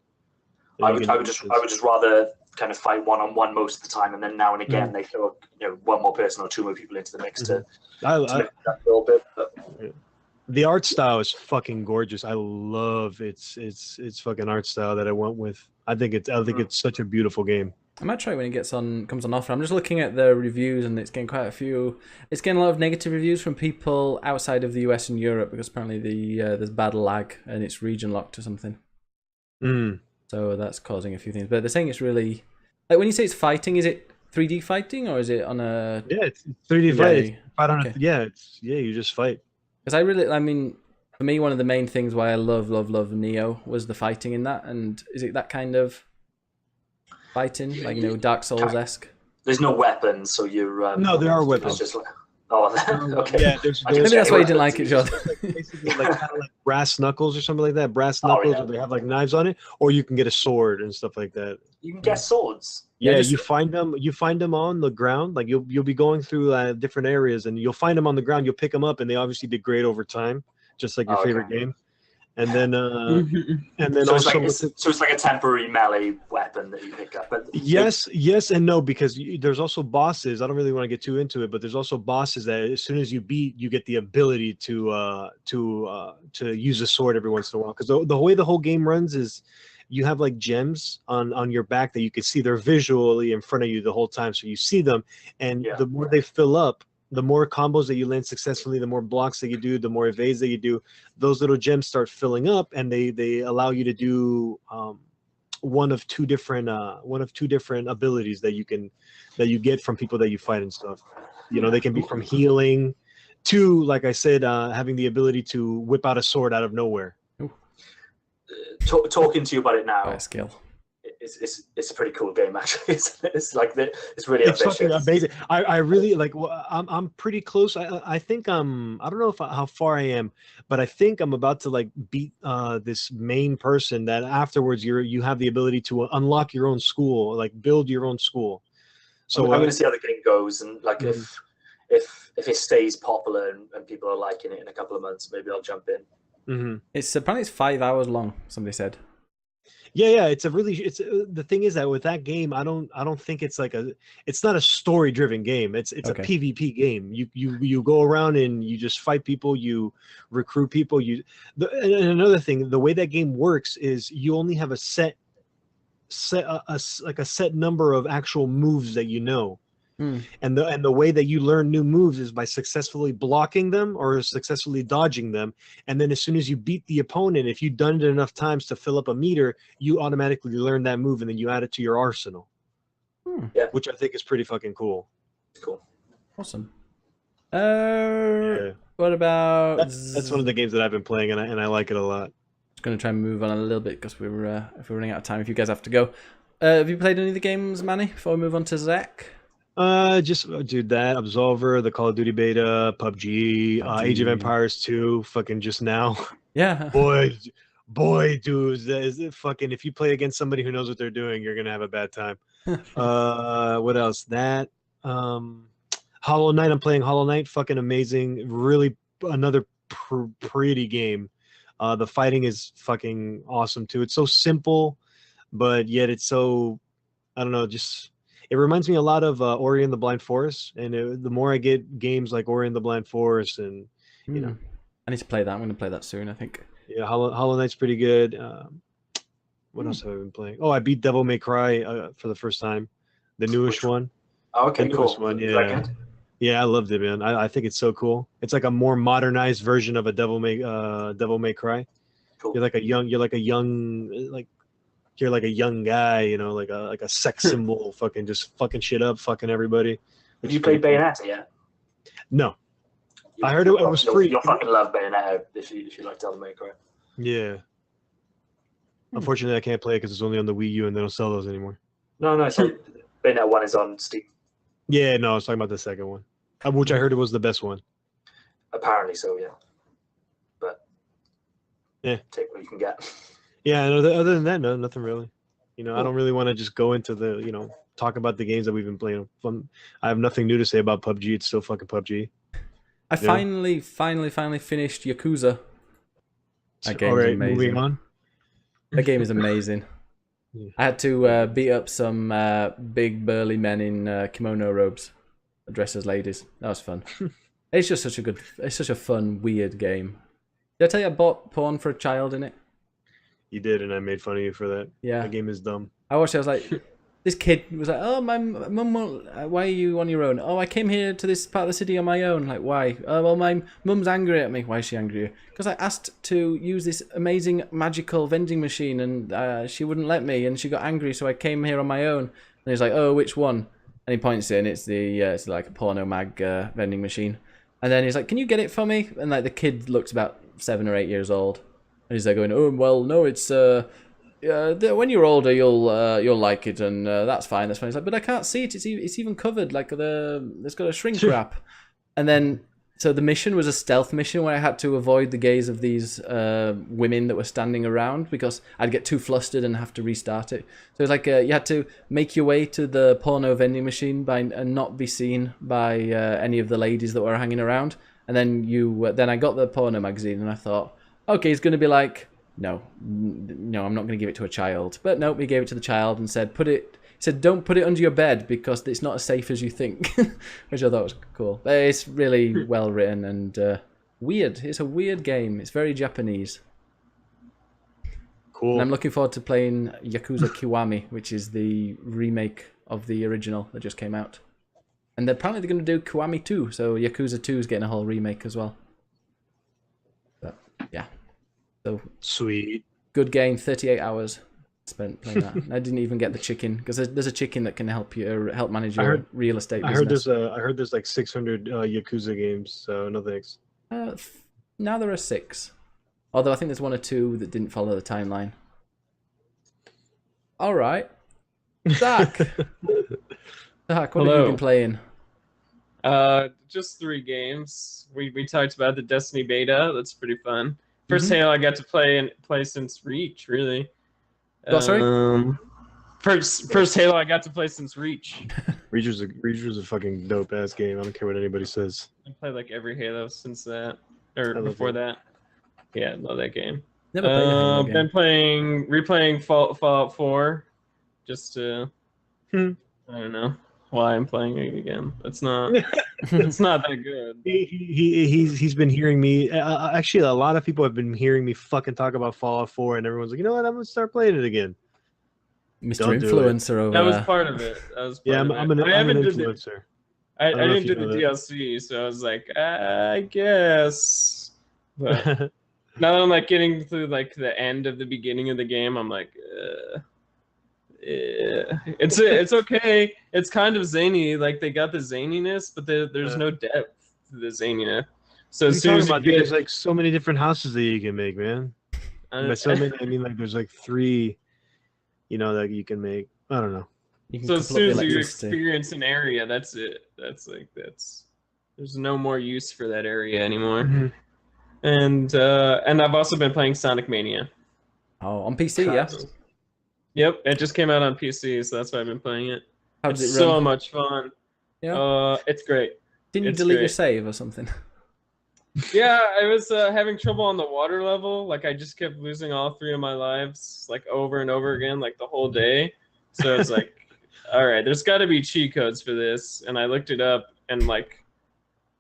I would just rather kind of fight one-on-one most of the time, and then now and again they throw one more person or two more people into the mix to make that little bit. But the art style is fucking gorgeous. I love its fucking art style that I went with. I think it's such a beautiful game. I might try it when it comes on offer. I'm just looking at the reviews, and it's getting quite a few. It's getting a lot of negative reviews from people outside of the US and Europe because apparently there's bad lag and it's region locked or something. So that's causing a few things. But they're saying it's really like when you say it's fighting, is it 3D fighting or is it on a? Yeah, it's 3D fighting. You just fight. Because for me, one of the main things why I love Neo was the fighting in that. And is it that kind of fighting, like Dark Souls-esque? There's no weapons, so you're no, there are weapons. It's just like, okay. Yeah, maybe that's why you didn't like it, John. Basically, kind of like brass knuckles or something like that. Brass knuckles, or they have like knives on it, or you can get a sword and stuff like that. You can get swords. Yeah, you find them on the ground. Like you'll be going through different areas, and you'll find them on the ground. You'll pick them up, and they obviously degrade over time, just like your favorite game. And then so it's like a temporary melee weapon that you pick up. But yes and no, because there's also bosses. I don't really want to get too into it, but there's also bosses that as soon as you beat, you get the ability to use a sword every once in a while. Because the way the whole game runs is you have like gems on your back that you can see. They're visually in front of you the whole time, so you see them, and the more they fill up, the more combos that you land successfully, the more blocks that you do, the more evades that you do, those little gems start filling up, and they allow you to do one of two different abilities that you get from people that you fight and stuff. They can be from healing to, like I said, having the ability to whip out a sword out of nowhere. Talking to you about it now. By skill. It's a pretty cool game, actually. It's really ambitious. Fucking amazing. I really like. I'm pretty close. I think I don't know how far I am, but I think I'm about to like beat this main person. That afterwards you have the ability to unlock your own school, like build your own school. So I'm going to see how the game goes, and like if it stays popular and people are liking it in a couple of months, maybe I'll jump in. It's apparently it's 5 hours long. Somebody said. Yeah, it's the thing is that with that game, I don't think it's not a story driven game. It's a PvP game. You go around and you just fight people, you recruit people. And another thing, the way that game works is you only have a set number of actual moves that you know. And the way that you learn new moves is by successfully blocking them or successfully dodging them. And then as soon as you beat the opponent, if you've done it enough times to fill up a meter, you automatically learn that move and then you add it to your arsenal. Which I think is pretty fucking cool. Cool. Awesome. What about... That's one of the games that I've been playing and I like it a lot. Just going to try and move on a little bit because if we're running out of time, if you guys have to go. Have you played any of the games, Manny, before we move on to Zach? Just dude, that Absolver, the Call of Duty beta, PUBG, Age of Empires 2, fucking just now. Yeah. Boy, dude, that is it fucking. If you play against somebody who knows what they're doing, you're gonna have a bad time. What else? That Hollow Knight. I'm playing Hollow Knight. Fucking amazing. Really, another pretty game. The fighting is fucking awesome too. It's so simple, but yet it's so, I don't know, just it reminds me a lot of Ori and the Blind Forest. And the more I get games like Ori and the Blind Forest, and you know, I need to play that. I'm going to play that soon, I think. yeah, Hollow Knight's pretty good. What else have I been playing? Oh, I beat Devil May Cry for the first time, the newest one. Oh, okay, The cool. newest one, yeah. Yeah, I loved it, man. I think it's so cool. It's like a more modernized version of a Devil May Cry. Cool. You're like a young guy, you know, like a sex symbol, fucking just fucking shit up, fucking everybody. Have you played Bayonetta yet? No. I heard it was free. You'll fucking love Bayonetta if you like Devil May Cry. Yeah. Unfortunately, I can't play it because it's only on the Wii U and they don't sell those anymore. No, so Bayonetta 1 is on Steam. Yeah, no, I was talking about the second one, which I heard it was the best one. Apparently so, yeah. But yeah, take what you can get. Yeah, and other than that, no, nothing really. You know, I don't really want to just go into the, talk about the games that we've been playing. I have nothing new to say about PUBG. It's still fucking PUBG. I finally finished Yakuza. That game's amazing. Moving on. That game is amazing. Yeah. I had to beat up some big burly men in kimono robes, dressed as ladies. That was fun. It's just such a fun, weird game. Did I tell you I bought porn for a child in it? You did, and I made fun of you for that. Yeah. The game is dumb. I watched it, I was like, this kid was like, oh, my mum won't, why are you on your own? Oh, I came here to this part of the city on my own. Like, why? Oh, well, my mum's angry at me. Why is she angry at you? Because I asked to use this amazing magical vending machine and she wouldn't let me and she got angry, so I came here on my own. And he's like, oh, which one? And he points it and it's it's like a porno mag vending machine. And then he's like, can you get it for me? And like the kid looks about 7 or 8 years old. And he's like going, oh, well, no, it's... when you're older, you'll like it, and that's fine. That's fine. He's like, but I can't see it. It's even covered. Like it's got a shrink wrap. And then so the mission was a stealth mission where I had to avoid the gaze of these women that were standing around because I'd get too flustered and have to restart it. So it's like you had to make your way to the porno vending machine and not be seen by any of the ladies that were hanging around. And then I got the porno magazine and I thought, okay, he's going to be like, no, I'm not going to give it to a child. But nope, he gave it to the child and said, don't put it under your bed because it's not as safe as you think, which I thought was cool. But it's really well written and weird. It's a weird game. It's very Japanese. Cool. And I'm looking forward to playing Yakuza Kiwami, which is the remake of the original that just came out. And apparently they're going to do Kiwami 2, so Yakuza 2 is getting a whole remake as well. But yeah. So sweet. Good game. 38 hours spent playing that. I didn't even get the chicken because there's a chicken that can help manage your real estate business. I heard there's like 600 Yakuza games. So no thanks. Now there are 6. Although I think there's 1 or 2 that didn't follow the timeline. All right, Zach. Zach, what have you been playing? Just 3 games. We talked about the Destiny beta. That's pretty fun. First Halo I got to play since Reach, really. Sorry? First Halo I got to play since Reach. Reach was a fucking dope ass game. I don't care what anybody says. I played like every Halo since that, or before that. Yeah, I love that game. Never played a Halo game. Been replaying Fallout 4, just to I don't know why I'm playing it again. It's not that good. He's been hearing me. Actually, a lot of people have been hearing me fucking talk about Fallout 4, and everyone's like, you know what? I'm gonna start playing it again. Mr. Influencer over there. That was part of it. I'm an influencer. I didn't do the DLC, so I was like, I guess. But now that I'm like getting through like the end of the beginning of the game, I'm like, it's okay. It's kind of zany. Like they got the zaniness, but there's no depth to the zaniness. So as soon as there's like so many different houses that you can make, man. By so many, I mean like there's like 3, that you can make. I don't know. You can So as couple up soon the as you electricity. experience an area, that's it. There's no more use for that area anymore. Mm-hmm. And I've also been playing Sonic Mania. Oh, on PC, yeah. Yep, it just came out on PC, so that's why I've been playing it. How does It's it run? so much fun. Yeah. It's great. Didn't you It's delete your great. save or something? Yeah, I was having trouble on the water level. Like I just kept losing all 3 of my lives, like over and over again, like the whole day. So it's like, all right, there's got to be cheat codes for this, and I looked it up, and like,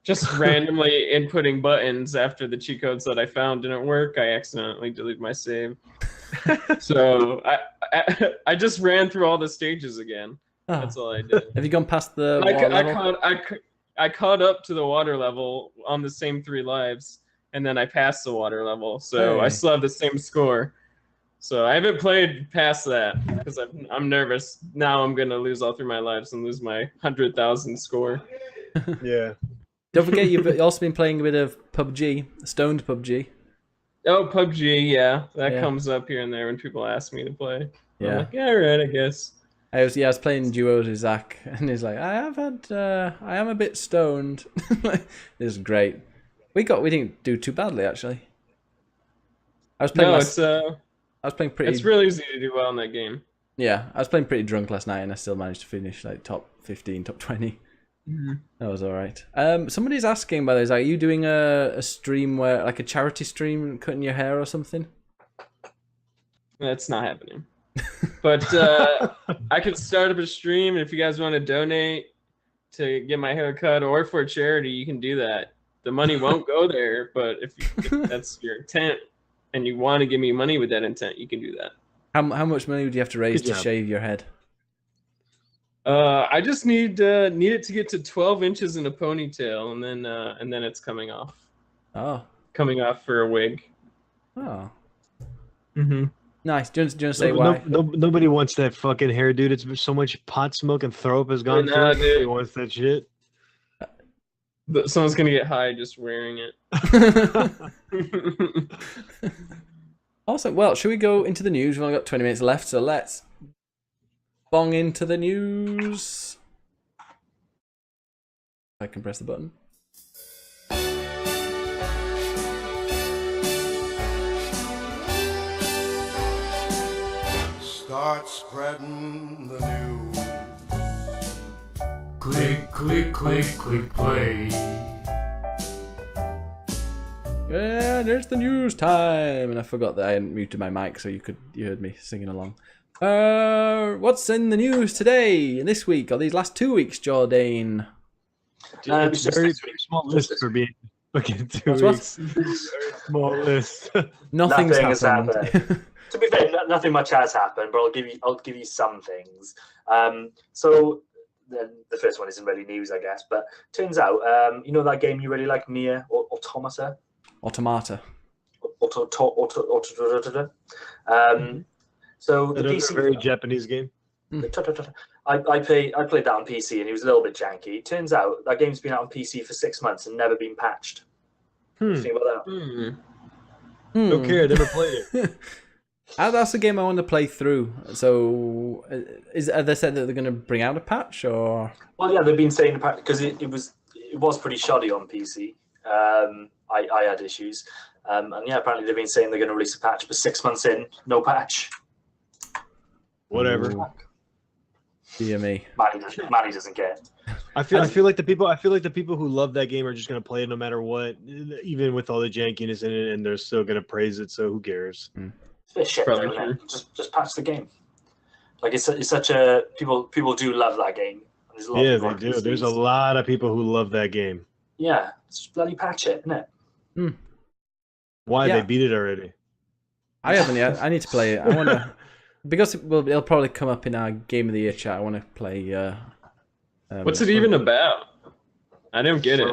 just randomly inputting buttons after the cheat codes that I found didn't work, I accidentally deleted my save. So I just ran through all the stages again. Oh. That's all I did. Have you gone past the water level? I caught up to the water level on the same 3 lives, and then I passed the water level, so I Hey. still have the same score. So I haven't played past that because I'm nervous. Now I'm gonna lose all 3 my lives and lose my 100,000 score. Yeah. Don't forget, you've also been playing a bit of PUBG, stoned PUBG. Oh, PUBG, yeah, that Yeah. comes up here and there when people ask me to play. Yeah. I'm like, yeah, all right, I guess. I was playing duos with Zach, and he's like, I am a bit stoned. This is great. We didn't do too badly actually. I was playing. I was playing pretty. It's really easy to do well in that game. Yeah, I was playing pretty drunk last night, and I still managed to finish like top 15, top 20. Mm-hmm. That was all right. Somebody's asking, by the way, are you doing a stream where like a charity stream, cutting your hair or something? That's not happening. But I could start up a stream, and if you guys want to donate to get my hair cut or for charity, you can do that. The money won't go there, but if that's your intent and you want to give me money with that intent, you can do that. How much money would you have to raise Good to job. shave your head? I just need it to get to 12 inches in a ponytail, and then it's coming off for a wig. Oh, Mm-hmm. nice. Do you want to say why? Nobody wants that fucking hair, dude. It's so much pot smoke and throw up has gone through. Nah, dude. Nobody wants that shit. Someone's gonna get high just wearing it. Awesome. Well, should we go into the news? We've only got 20 minutes left, so let's bong into the news. I can press the button. Start spreading the news. Click, click, click, click, play. And it's the news time, and I forgot that I hadn't muted my mic, so you heard me singing along. What's in the news today, this week, or these last 2 weeks, Jordan? It's a very small list for being fucking 2 What? weeks. Very small list. Nothing's Nothing has happened. happened. To be fair, nothing much has happened, but I'll give you some things. So the first one isn't really news, I guess, but turns out you know that game you really like, Nier Automata. Automata. So the That is PC a very Japanese game. I played that on PC and it was a little bit janky. It turns out that game's been out on PC for 6 months and never been patched. Think about that. Don't care. Never played it. That's the game I want to play through. So, are they said that they're going to bring out a patch, or? Well, yeah, they've been saying because it was pretty shoddy on PC. I had issues, and yeah, apparently they've been saying they're going to release a patch, but 6 months in, no patch. Whatever. Ooh. Dear me. Manny doesn't care. I feel like the people who love that game are just gonna play it no matter what, even with all the jankiness in it, and they're still gonna praise it. So who cares? It's a bit shit, Probably though, isn't it? Just patch the game. Like it's such a people do love that game. And there's a lot of Yeah, people they on do. PCs. There's a lot of people who love that game. Yeah, just bloody patch it, isn't it? Why? Yeah. They beat it already. I haven't yet. I need to play it. I want to, because it'll probably come up in our Game of the Year chat. I want to play. What's it even about? I don't get it.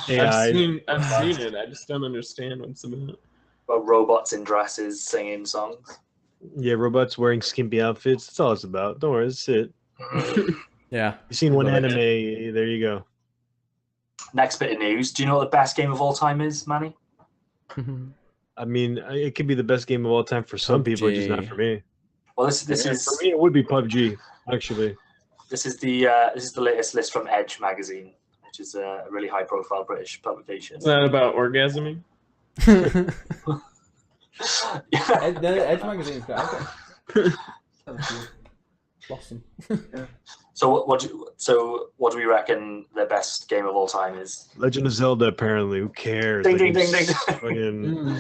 Yeah, I've seen it. I just don't understand what's about. Well, robots in dresses singing songs. yeah, robots wearing skimpy outfits. That's all it's about. Don't worry, that's it. Yeah. You've seen one Love anime. it. There you go. Next bit of news. Do you know what the best game of all time is, Manny? I mean, it could be the best game of all time for some people, just not PUBG. for me. Well, this Yeah, is for me. It would be PUBG, actually. This is the latest list from Edge magazine, which is a really high-profile British publication. Is that about orgasming? Edge magazine's got. Lost them. So what do we reckon the best game of all time is? Legend of Zelda, apparently. Who cares? Ding, That ding, ding, game's ding. fucking-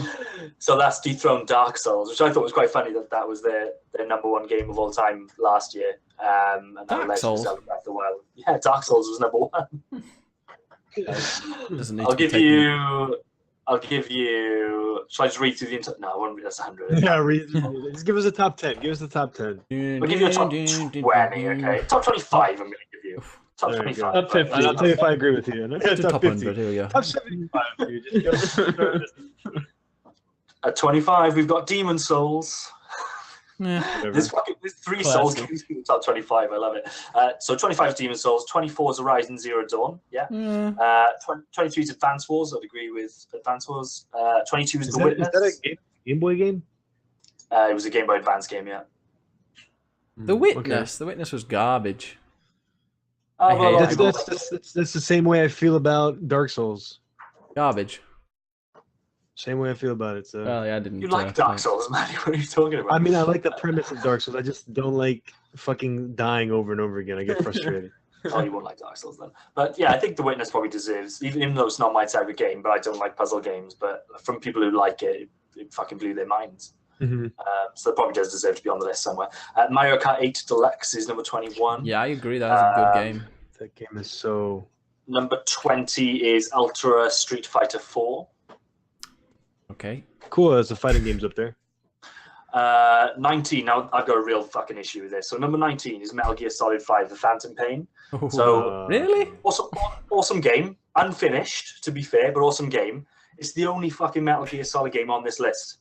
So that's dethroned Dark Souls, which I thought was quite funny that was their number one game of all time last year. And now Dark Legend Souls? of Zelda Breath of the Wild. Yeah, Dark Souls was number one. Doesn't need I'll to be give taken. you. Shall I just read through the entire? No, I won't read. That's 100. Yeah, just give us a top 10. Give us the top 10. I'll give you a top 20. Okay, top 25. I'm going to give you. Top There you 25. go. Top 50. And I'll tell you if I agree with you. To top 100, here we go. Top 75. Dude. Just go. At 25, we've got Demon Souls. Yeah. There's three Classic. Souls games in the top 25. I love it. So 25 is Demon Souls, 24 is Horizon Zero Dawn. Yeah. 23 is Advance Wars. I'd agree with Advance Wars. 22 is The Witness. Is that a Game Boy game? It was a Game Boy Advance game. Yeah. The Witness. The Witness was garbage. Oh, I well, hate a lot it. of people That's the same way I feel about Dark Souls. Garbage. Same way I feel about it. So. Well, yeah, I didn't. You like Dark Souls, man? What are you talking about? I mean, I like the premise of Dark Souls. I just don't like fucking dying over and over again. I get frustrated. Oh, you won't like Dark Souls then. But yeah, I think The Witness probably deserves, even though it's not my type of game, but I don't like puzzle games. But from people who like it, it fucking blew their minds. Mm-hmm. So it probably does deserve to be on the list somewhere. Mario Kart 8 Deluxe is number 21. Yeah, I agree. That was a good game. That game is so. Number 20 is Ultra Street Fighter 4. Okay. Cool, there's the fighting games up there. 19, now I've got a real fucking issue with this. So number 19 is Metal Gear Solid 5, The Phantom Pain. So Really? awesome game. Unfinished, to be fair, but awesome game. It's the only fucking Metal Gear Solid game on this list.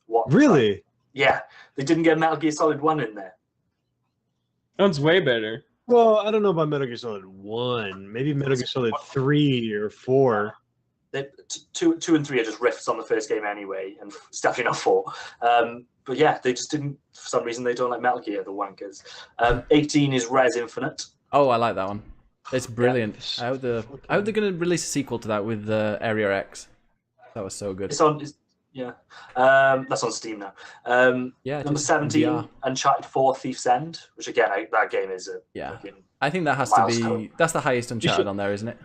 What? Really? Yeah, they didn't get Metal Gear Solid 1 in there. That's way better. Well, I don't know about Metal Gear Solid 1. Maybe Metal Gear Solid 3 or 4. Two and 3 are just riffs on the first game anyway, and it's definitely not 4. But yeah, they just didn't, for some reason, they don't like Metal Gear, the wankers. 18 is Res Infinite. Oh, I like that one. It's brilliant. I hope they're going to release a sequel to that with Area X. That was so good. That's on Steam now. Yeah. Number 17, VR. Uncharted 4 Thief's End, which again, that game is a fucking I think that has to be. milestone. That's the highest Uncharted on there, isn't it?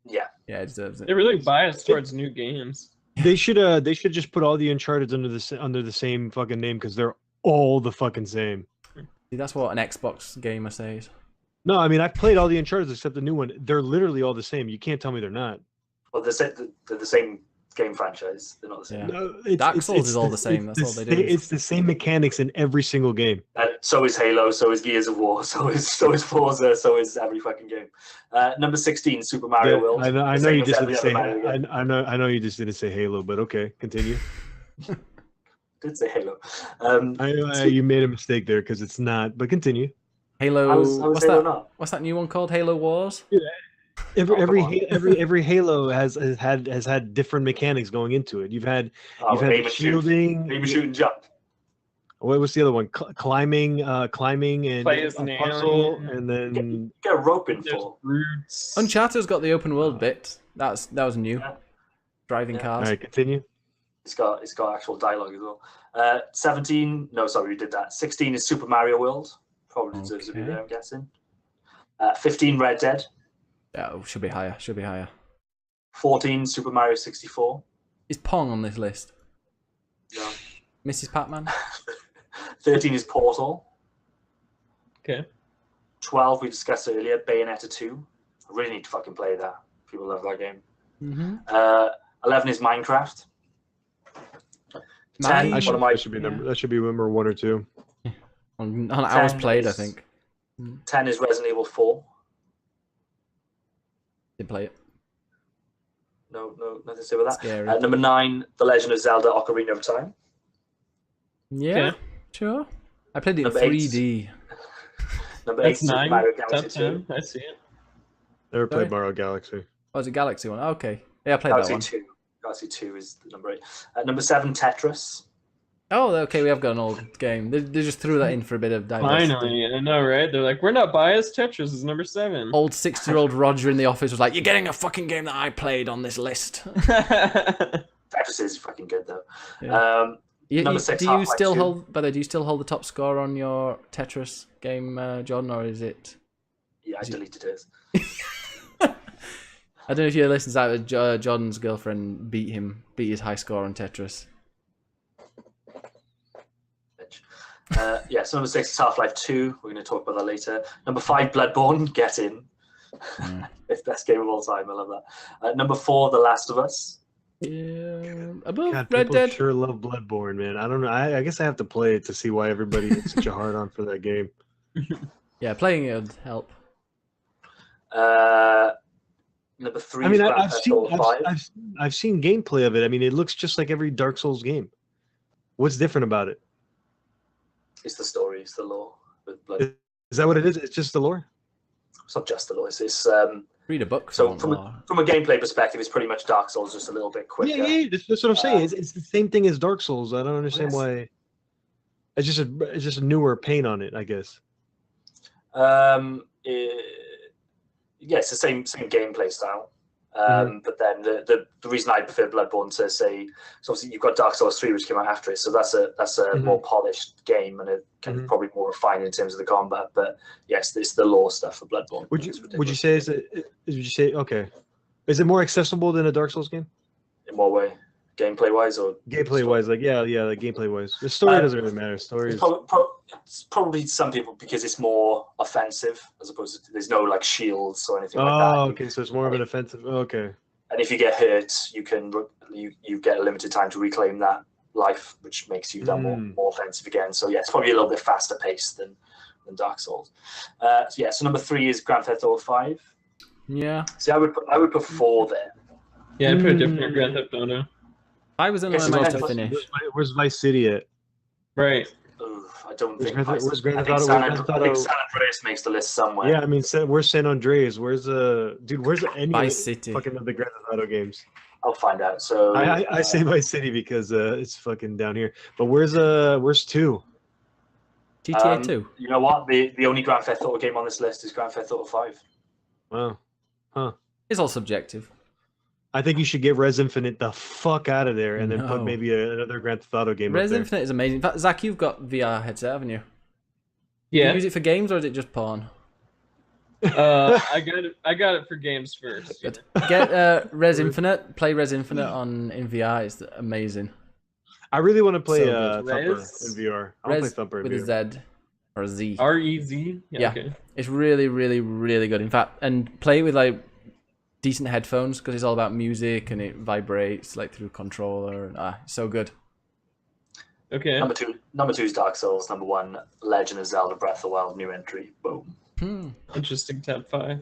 Yeah. Yeah, it deserves it. They're really biased towards new games. They should just put all the Uncharted under the same fucking name because they're all the fucking same. See, that's what an Xbox gamer says. No, I mean I've played all the Uncharted except the new one. They're literally all the same. You can't tell me they're not. Well, they're the same game franchise. They're not the same. Yeah. No, Dark Souls is all the same. That's all they do. It's the same mechanics in every single game. So is Halo, so is Gears of War, so is Forza, so is every fucking game. Number 16, Super Mario World. I know The you same just as every didn't say. other Mario game. I know you just didn't say Halo, but okay, continue. Did say Halo. You made a mistake there because it's not. But continue. Halo. How is what's Halo that? not? What's that new one called? Halo Wars. Every Halo has had different mechanics going into it. You've had aim and shielding. Aim and shoot and jump. What was the other one? Climbing and Play as a an puzzle, alien. and then Get a rope in There's for. roots. Uncharted's got the open world bit. That was new. Yeah. Driving Yeah. all cars. right, continue. It's got actual dialogue as well. 17. No, sorry, we did that. 16 is Super Mario World. Probably deserves to be Okay. there, I'm guessing. 15, Red Dead. Yeah, should be higher. 14, Super Mario 64. Is Pong on this list? No. Mrs. Pac-Man. 13 is Portal. Okay. 12, we discussed earlier, Bayonetta 2. I really need to fucking play that. People love that game. Mm-hmm. 11 is Minecraft. 10, Mine- one of my, That should be number 1 or 2. On hours 10 played, I is- think. 10 is Resident Evil 4. Did play it. No, nothing to say with that. Scary. Number 9, The Legend of Zelda Ocarina of Time. Yeah, Yeah. sure. I played it in Number 8. 3D. Number 8, That's Super 9. Mario Top Galaxy 2. 10. I see it. Never played Sorry? Mario Galaxy. Oh, it's a Galaxy one. Okay. Yeah, I played Galaxy that one. 2. Galaxy 2 is the number 8. Number 7, Tetris. Oh, okay, we have got an old game. They just threw that in for a bit of diversity. Finally, I know, right? They're like, we're not biased. Tetris is number 7. Old 60-year-old Roger in the office was like, "You're getting a fucking game that I played on this list." Tetris is fucking good though. Yeah. Number 6. Do you Half-Life still 2. hold? By the way, do you still hold the top score on your Tetris game, John, or is it? Yeah, I deleted it. I don't know if you listened to that. John's girlfriend beat his high score on Tetris. So number 6 is Half-Life 2. We're going to talk about that later. Number 5, Bloodborne. Get in. It's best game of all time. I love that. Number 4, The Last of Us. Yeah, above God, Red people Dead. sure love Bloodborne, man. I don't know. I guess I have to play it to see why everybody is such a hard on for that game. Yeah, playing it would help. Number 3 I mean, is Grand I've Theft seen Auto 5. I've seen gameplay of it. I mean, it looks just like every Dark Souls game. What's different about it? It's the story, it's the lore. With blood. Is that what it is? It's just the lore? It's not just the lore. It's Read a book. so from a gameplay perspective, it's pretty much Dark Souls, just a little bit quicker. Yeah. That's what I'm saying. It's the same thing as Dark Souls. I don't understand why. It's just a newer paint on it, I guess. Yeah, it's the same gameplay style. But then the reason I prefer Bloodborne to say, so obviously you've got Dark Souls 3, which came out after it, so that's a more polished game and it kind of probably more refined in terms of the combat. But yes, it's the lore stuff for Bloodborne. Would you say okay? Is it more accessible than a Dark Souls game? In what way? Gameplay wise or Gameplay wise, like like gameplay wise. The story doesn't really matter. Story is it's probably some people because it's more offensive as opposed to there's no like shields or anything like that. Oh, okay, so it's more of an offensive. Okay. And if you get hurt, you get a limited time to reclaim that life, which makes you more offensive again. So yeah, it's probably a little bit faster paced than Dark Souls. So number 3 is Grand Theft Auto 5. Yeah. See, I would put 4 there. Yeah, I'd put a different Grand Theft Auto. I was in Yes, my it's to nice. finish. Where's Vice City at? Right. I don't think. Where's Grand I Theft think Auto? I think San Andreas makes the list somewhere. Yeah, I mean, where's San Andreas? Where's Where's any Vice City. fucking of the Grand Theft Auto games? I'll find out. So I say Vice City because it's fucking down here. But where's 2? GTA 2. You know what? The only Grand Theft Auto game on this list is Grand Theft Auto 5. Wow. Huh. It's all subjective. I think you should get Res Infinite the fuck out of there and then put No. maybe another Grand Theft Auto game Res up there. Infinite is amazing. In fact, Zach, you've got VR headset, haven't you? Do Yeah. you use it for games or is it just porn? I got it for games first. Good. Get Res Infinite. Play Res Infinite in VR. It's amazing. I really want to play So Thumper Res- in VR. I want to play Res Thumper in with a VR. Z or a Z. REZ? Yeah. Okay. It's really, really, really good. In fact, and play it with like decent headphones because it's all about music and it vibrates like through a controller. And, it's so good. Okay. Number 2 is Dark Souls. Number 1, Legend of Zelda: Breath of the Wild, new entry. Boom. Interesting top 5.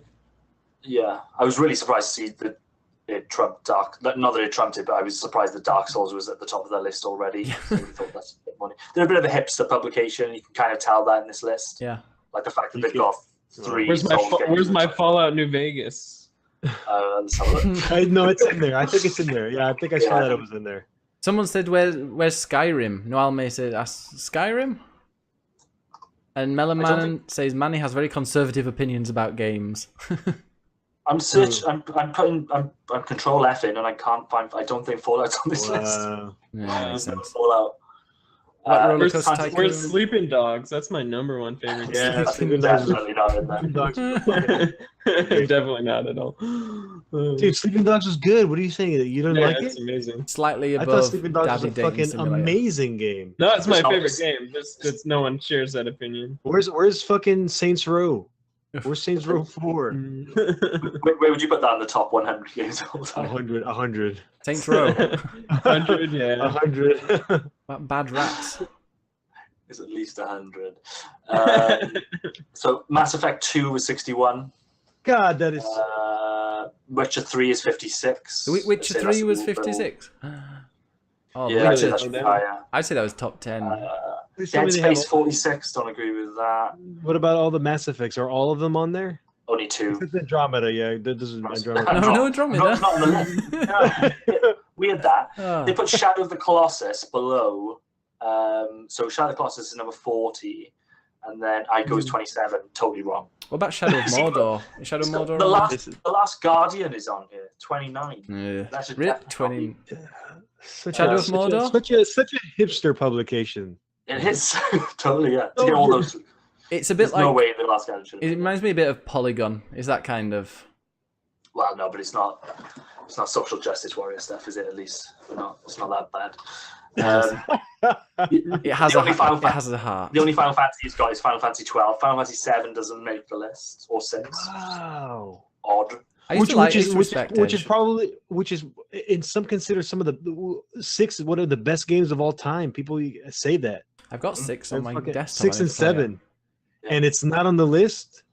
Yeah, I was really surprised to see that it trumped not that it trumped it, but I was surprised that Dark Souls was at the top of their list already. So we thought that's a bit money. They're a bit of a hipster publication. You can kind of tell that in this list. Yeah. Like the fact that they've got 3. Where's my Fallout New Vegas? Let's have a look. No, it's in there. I think it's in there. Yeah, I think I saw that it was in there. Someone said, "Where's Skyrim?" Noel May said, Skyrim?" And Melonman says, "Manny has very conservative opinions about games." I'm Control F in, and I can't find. I don't think Fallout's on this list. Yeah, makes sense. Fallout. Where's Sleeping Dogs? That's my number 1 favorite. Yeah, Sleeping Dogs definitely not in there. Definitely not at all. Dude, Sleeping Dogs was good. What are you saying? You don't like It's it? amazing. Slightly I above thought Sleeping Dogs was Daddy a Dating fucking Simulator. amazing game. No, it's my It's not- favorite game. Just no one shares that opinion. Where's fucking Saints Row? Where's Saints Row 4? Where would you put that in the top 100 games of all time? 100. Saints Row. 100, yeah. 100. What bad rats. It's at least 100. So Mass Effect 2 was 61. God, that is. Witcher 3 is 56. Witcher 3 was 56. Oh, Yeah, Witcher. that's higher. I'd say that was top 10. Please tell Dead me they have Space 46. Don't agree with that. What about all the Mass Effects? Are all of them on there? Only 2. Except Andromeda, yeah. This is Andromeda. No Andromeda. Not on the list. No, weird that. Oh. They put Shadow of the Colossus below So Shadow of the Colossus is number 40, and then Ico is 27. Totally wrong. What about Shadow of Mordor? Is Shadow of Mordor The on there? last Guardian is on here, 29. Yeah. That should Rip definitely 20. Such Shadow a, of such a- Mordor? such a hipster publication. It is totally, yeah. To get all those, It's a bit there's no like. way the last Guardian should have It been. reminds me a bit of Polygon. Is that kind of. Well, no, but it's not social justice warrior stuff, is it? At least it's not that bad. It has, The only Final it has a heart. The only Final Fantasy it's got is Final Fantasy 12. Final Fantasy 7 doesn't make the list, or 6. Wow. Odd. I used to like Which is Edge. probably in some consider some of the 6 one of the best games of all time. People say that. I've got 6 on my Fucking desktop. 6 and 7, and it's not on the list.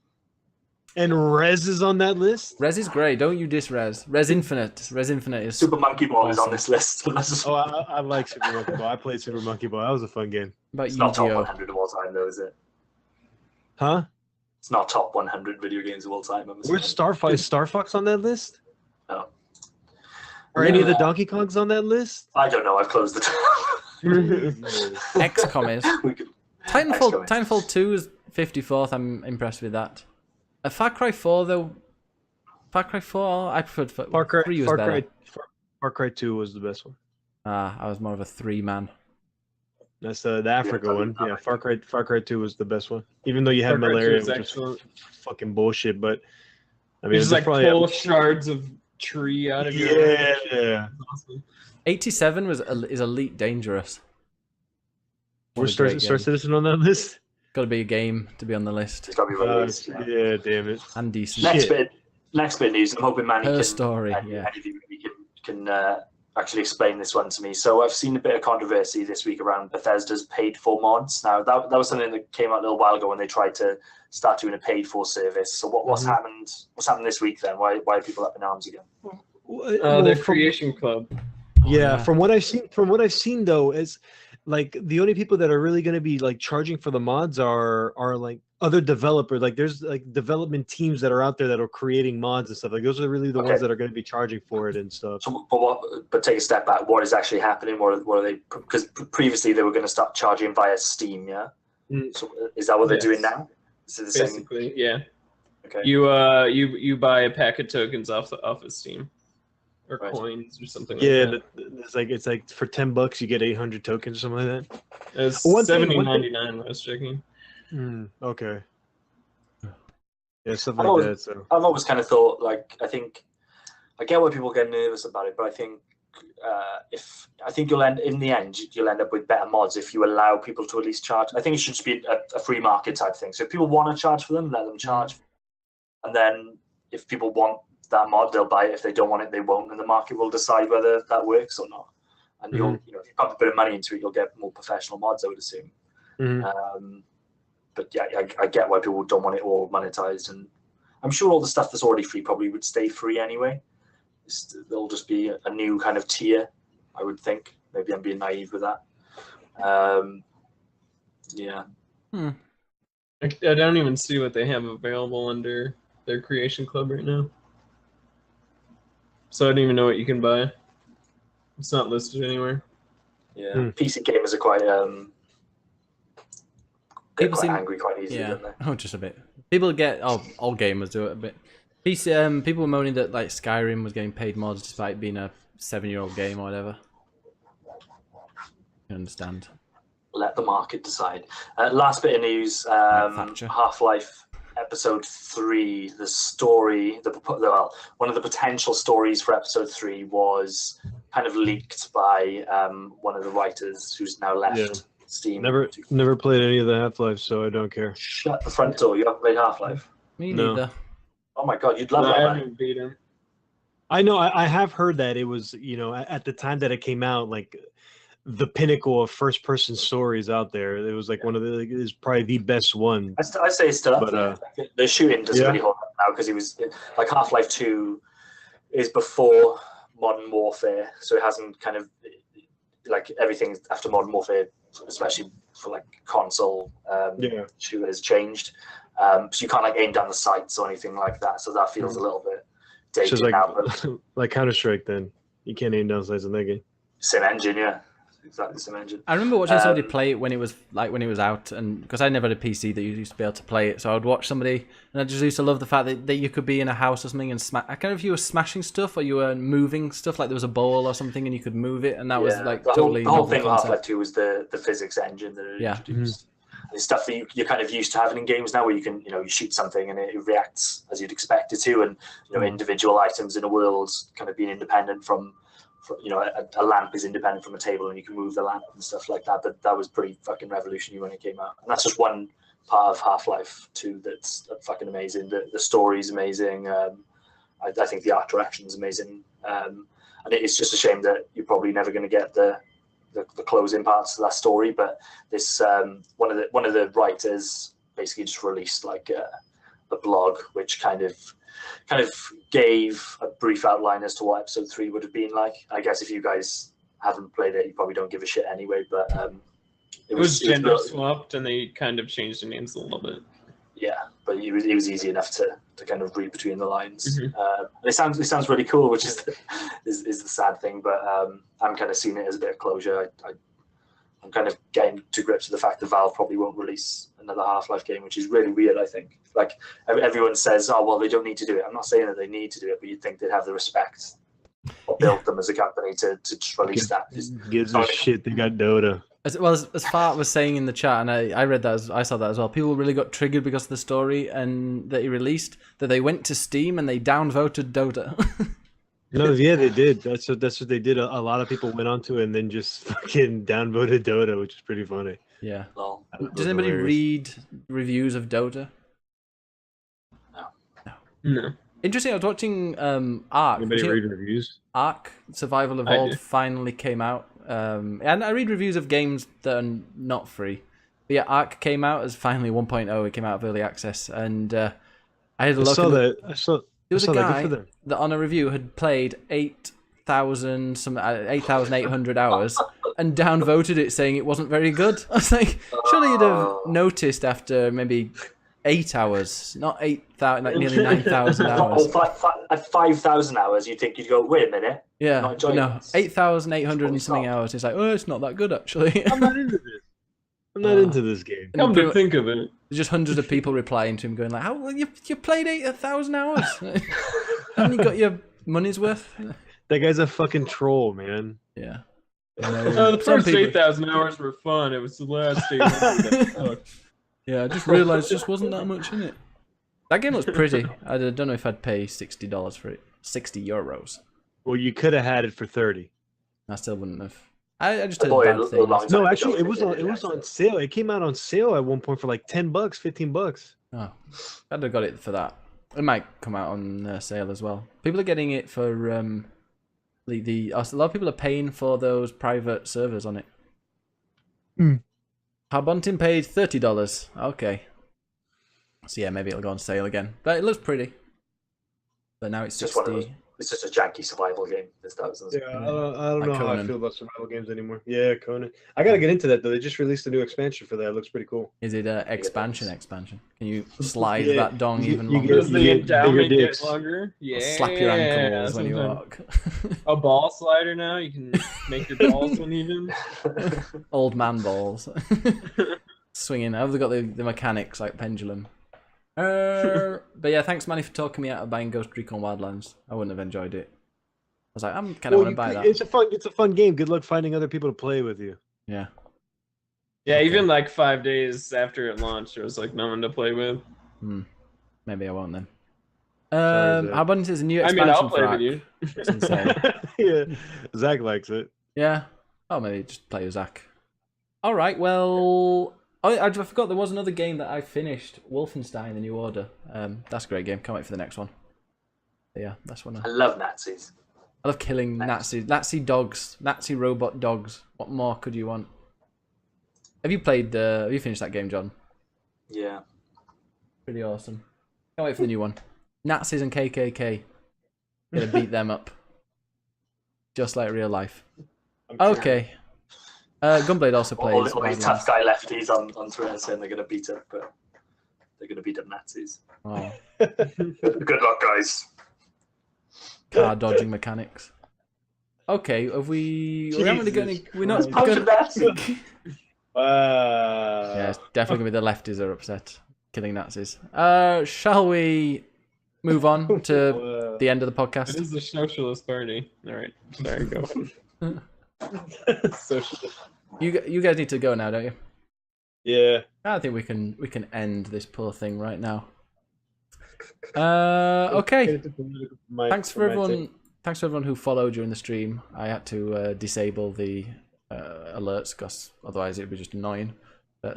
And Rez is on that list. Res is great. Don't you diss Res. Res Infinite. Res Infinite is. Super Monkey Ball is on Awesome. this list. It's Oh, I like Super Monkey Ball. I played Super Monkey Ball. That was a fun game. About not top Yu-Gi-Oh. 100 of all time, though, is it? Huh? It's not top 100 video games of all time. Where's Starfox? Is Star Fox on that list? No. Are any of the Donkey Kongs on that list? I don't know. I've closed the XCOM is. We could- Titanfall, XCOM. Titanfall 2 is 54th. I'm impressed with that. Far Cry 4, though. Far Cry 4, I preferred Far Cry, 3 was Far better. Cry, Far Cry 2 was the best one. I was more of a 3-man. That's the Africa Yeah, one. probably. Yeah, Far Cry 2 was the best one. Even though you had Far Cry 2 malaria, is which was excellent. fucking bullshit. But I mean, You it just was like probably pull shards of tree out of your. yeah. Awesome. 87 is Elite Dangerous. What We're a great Star game. Citizen on that list. Got to be a game to be on the list. It's got to be released. Yeah. Yeah, damn it. And decent. Next bit of news. I'm hoping Manny Her can. story, Any yeah. of you maybe can actually explain this one to me. So I've seen a bit of controversy this week around Bethesda's paid-for mods. Now that was something that came out a little while ago when they tried to start doing a paid-for service. So what's happened? What's happened this week then? Why are people up in arms again? The Creation Club. Yeah, yeah. from what I've seen though, is like the only people that are really going to be like charging for the mods are like other developers. Like there's like development teams that are out there that are creating mods and stuff. Like those are really the ones that are going to be charging for it and stuff. So, but take a step back. What is actually happening? What are they? Because previously they were going to start charging via Steam. Yeah. Mm. So is that what they're Yes. doing now? Is it the same? Basically, yeah. Okay. You buy a pack of tokens off of Steam, or Right. coins or something. Yeah, like it's like for $10 you get 800 tokens or something like that. that. It's One thing- $70.99. I was checking. Okay. Yeah, stuff I've like always- that. So I've always kind of thought, like, I get why people get nervous about it, but I think you'll end up with better mods if you allow people to at least charge. I think it should just be a free market type thing. So if people want to charge for them, let them charge, and then if people want that mod, they'll buy it. If they don't want it, they won't, and the market will decide whether that works or not. And you'll, if you pump a bit of money into it, you'll get more professional mods, I would assume. But yeah, I get why people don't want it all monetized, and I'm sure all the stuff that's already free probably would stay free anyway. There'll just be a new kind of tier, I would think. Maybe I'm being naive with that. Yeah. I don't even see what they have available under their Creation Club right now. So I don't even know what you can buy. It's not listed anywhere. Yeah. Hmm. PC gamers are quite People seem- angry quite easily, Yeah. don't they? Oh, just a bit. People get. Oh, all gamers do it a bit. PC. People were moaning that like Skyrim was getting paid mods despite being a 7-year-old game or whatever. I understand. Let the market decide. Last bit of news: Thatcher. Half-Life Episode 3. The story, one of the potential stories for Episode 3 was kind of leaked by one of the writers who's now left Yeah. Steam. never played any of the Half-Life, so I don't care. Shut the front door. You haven't played Half-Life. Me No. neither. Oh my god, you'd love No, I that. Man. haven't beat him. I know. I have heard that it was, at the time that it came out, like the pinnacle of first-person stories out there. It was like one of the. It is probably the best one. I say it's still up But, there. Like, the shooting doesn't yeah. really hold up now because he was like Half-Life 2 is before Modern Warfare, so it hasn't kind of like everything after Modern Warfare, especially for like console shooters, changed. So you can't like aim down the sights or anything like that. So that feels a little bit It's dated just now. But like Counter-Strike. Then you can't aim down sights in that game. same engine, yeah. exactly the same engine. I remember watching somebody play it when it was out, and because I never had a PC that you used to be able to play it, so I would watch somebody, and I just used to love the fact that you could be in a house or something and smash. I can't know if you were smashing stuff or you were moving stuff, like there was a bowl or something, and you could move it, and that was like the totally. The whole thing with Half-Life 2 was the physics engine that it introduced. It's stuff that you're kind of used to having in games now, where you can, you shoot something and it reacts as you'd expect it to, and individual items in a world kind of being independent from a lamp is independent from a table, and you can move the lamp and stuff like that. That was pretty fucking revolutionary when it came out, and that's just one part of Half-Life 2 that's fucking amazing. The story's amazing. I think the art direction is amazing, and it's just a shame that you're probably never going to get the closing parts of that story. But this one of the writers basically just released like a blog which kind of gave a brief outline as to what episode 3 would have been like. I guess if you guys haven't played it, you probably don't give a shit anyway, but it was gender swapped, and they kind of changed the names a little bit. Yeah, but it was easy enough to kind of read between the lines. And it sounds really cool, which is the sad thing, but I'm kind of seeing it as a bit of closure. I'm kind of getting to grips with the fact that Valve probably won't release another Half-Life game, which is really weird, I think. Like, everyone says, oh, well, they don't need to do it. I'm not saying that they need to do it, but you'd think they'd have the respect or build them as a company to just release that. Gives a shit, they got Dota. As Fart was saying in the chat, and I read that, I saw that as well, people really got triggered because of the story and that he released, that they went to Steam and they downvoted Dota. No, yeah, they did. That's what they did. A lot of people went onto it and then just fucking downvoted Dota, which is pretty funny. Yeah. Well, does anybody read reviews of Dota? No. Interesting. I was watching Ark. Anybody read reviews? Ark Survival Evolved finally came out, and I read reviews of games that are not free. But yeah, Ark came out as finally 1.0. It came out of early access, and I had a look. I saw. There was a guy that on a review had played 8,800 hours and downvoted it, saying it wasn't very good. I was like, surely you'd have noticed after maybe 8 hours, not 8,000, like nearly 9,000 hours. At 5,000 hours, you'd think you'd go, wait a minute. Yeah, no, 8,800 and something hours. It's like, oh, it's not that good actually. I'm not into this. I'm not into this game. Come to think of it, there's just hundreds of people replying to him, going like, "How you played 8,000 hours? Haven't you got your money's worth?" That guy's a fucking troll, man. Yeah. The first 8,000 hours were fun. It was the last 800. Yeah, I just realised just wasn't that much in it. That game looks pretty. I don't know if I'd pay $60 for it. €60. Well, you could have had it for 30. I still wouldn't have. I just had bad things. No, actually, it was on sale. It came out on sale at one point for like $10, $15. Oh, I'd have got it for that. It might come out on sale as well. People are getting it for a lot of people are paying for those private servers on it. Harbunting paid $30. Okay. So yeah, maybe it'll go on sale again. But it looks pretty. But now it's 60. It's just a janky survival game. Yeah, I don't know how I feel about survival games anymore. Yeah, Conan. I gotta get into that though. They just released a new expansion for that. It looks pretty cool. Is it expansion? Can you slide that dong even longer? Does the endowment get longer? Yeah. Slap your ankles when you walk. A ball slider now. You can make your balls uneven. Old man balls. Swinging. I've got the mechanics like pendulum. But yeah, thanks Manny for talking me out of buying Ghost Recon Wildlands. I wouldn't have enjoyed it. I was like, I'm kind of want to buy that. It's a fun game. Good luck finding other people to play with you. Yeah. Yeah, okay. Even like 5 days after it launched, there was like no one to play with. Maybe I won't then. How about there's a new expansion? I'll play with you. It's insane. Yeah, Zach likes it. Yeah. Oh, maybe just play with Zach. All right. Well. Oh, I forgot there was another game that I finished, Wolfenstein: The New Order. That's a great game. Can't wait for the next one. But yeah, that's one. I love Nazis. I love killing Nazis, Nazi dogs, Nazi robot dogs. What more could you want? Have you played? Have you finished that game, John? Yeah. Pretty awesome. Can't wait for the new one. Nazis and KKK. Gonna beat them up, just like real life. Okay. Gunblade also plays. All these tough guy lefties on Twitter saying they're going to beat up, but they're going to beat up Nazis. Oh. Good luck, guys. Car dodging mechanics. Okay, have we? We haven't really got any. We're not. Controversial. Yeah, it's definitely gonna be the lefties are upset, killing Nazis. Shall we move on to the end of the It podcast? is the Socialist Party. All right, there you go. Socialist. You guys need to go now, don't you? Yeah. I think we can end this poor thing right now. Okay. Thanks for everyone. Thanks for everyone who followed during the stream. I had to disable the alerts because otherwise it'd be just annoying.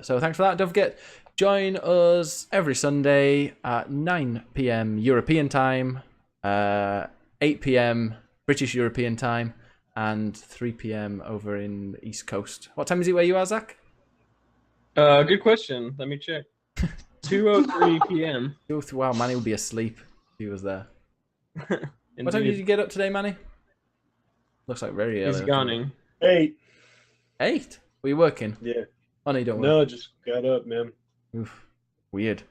So thanks for that. Don't forget, join us every Sunday at 9 p.m. European time, 8 p.m. British European time, and 3 p.m. over in the East Coast. What time is it where you are, Zach? Good question. Let me check. 2:03 p.m. Wow, Manny would be asleep if he was there. Indeed. What time did you get up today, Manny? Looks like very early. He's yawning. 8. 8? Were you working? Yeah. Oh, no, you don't work. No, just got up, man. Oof. Weird.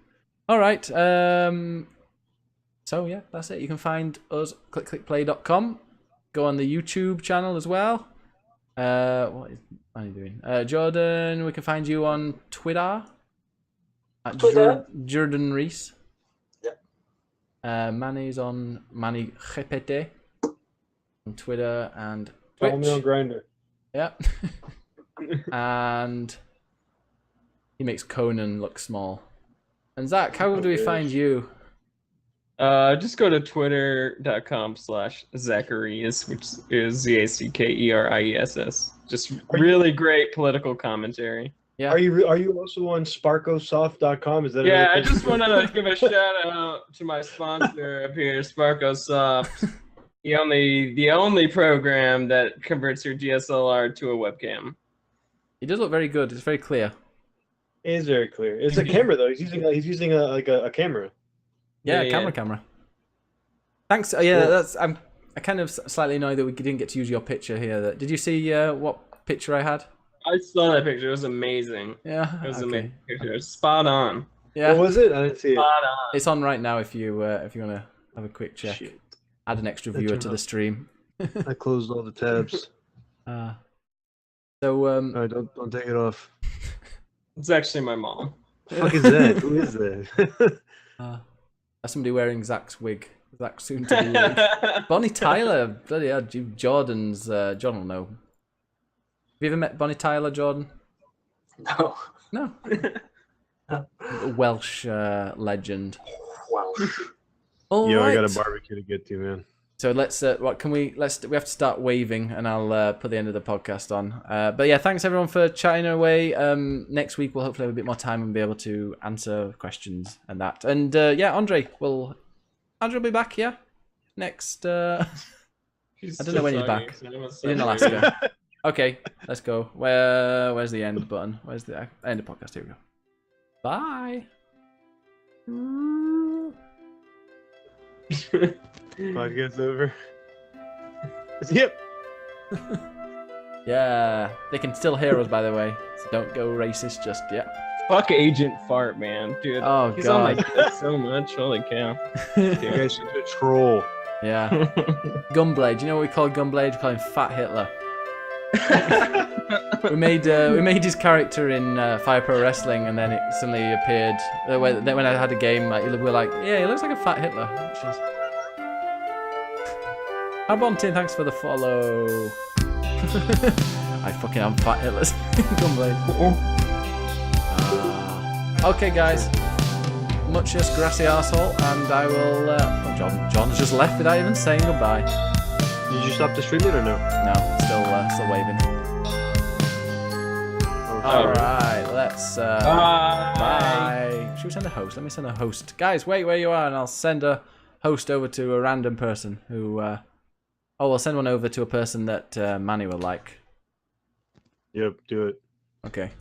All right. So yeah, that's it. You can find us clickclickplay.com. Go on the YouTube channel as well. What is Manny doing? Jordan, we can find you on Twitter. At Twitter? Jordan Reese. Yep. Manny's on Manny Repete on Twitter and Follow me on Twitch. Grindr. Yeah. And he makes Conan look small. And Zach, how do we find you? Just go to twitter.com/Zacharias, which is ZACKERIESS. Just really great political commentary. Yeah. Are you also on sparkosoft.com? Is that Yeah, another I just want to give a shout out to my sponsor up here, SparkoSoft. The only program that converts your DSLR to a webcam. He does look very good. It's very clear. It is very clear. It's a camera though. He's using a camera. Yeah, Yeah, camera. Thanks. Yeah, that's. I kind of slightly annoyed that we didn't get to use your picture here. Did you see what picture I had? I saw that picture. It was amazing. Yeah. It was okay. amazing picture. Spot on. Yeah. What was it? I didn't see it. Spot on. It's on right now if you want to have a quick check. Shit. Add an extra viewer to the stream. I closed all the tabs. So Alright, don't take it off. It's actually my mom. The fuck is that? Who is that? that's somebody wearing Zach's wig. Zach's soon to be wig. Bonnie Tyler, bloody hell, Jordan's. John will know. Have you ever met Bonnie Tyler, Jordan? No. No. A Welsh legend. Welsh. All Yo, right. I got a barbecue to get to, man. So let's. What can we? We have to start waving, and I'll put the end of the podcast on. But yeah, thanks everyone for chatting away. Next week we'll hopefully have a bit more time and be able to answer questions and that. And yeah, Andre will be back. Yeah, next. I don't know when he's back. He's in Alaska. Okay, let's go. Where's the end button? Where's the end of podcast? Here we go. Bye. Podcast over. Yep. Yeah, they can still hear us, by the way. So don't go racist just yet. Fuck Agent Fart, man, dude. Oh, He's God. on my dick so much. Holy cow. You guys should do a troll. Yeah. Gunblade. Do you know what we call Gunblade? We call him Fat Hitler. we made his character in Fire Pro Wrestling, and then it suddenly appeared. When I had a game, we were like, yeah, he looks like a Fat Hitler. Which is... Abontin, thanks for the follow. I fucking am Fat Hitler's Gunblade. Okay, guys. Muchas gracias, asshole, and I will. John's just left without even saying goodbye. Did you stop the streaming or no? No, still waving. All right, let's. Bye. Should we send a host? Let me send a host. Guys, wait where you are, and I'll send a host over to a random person who. We'll send one over to a person that Manny will like. Yep, do it. Okay.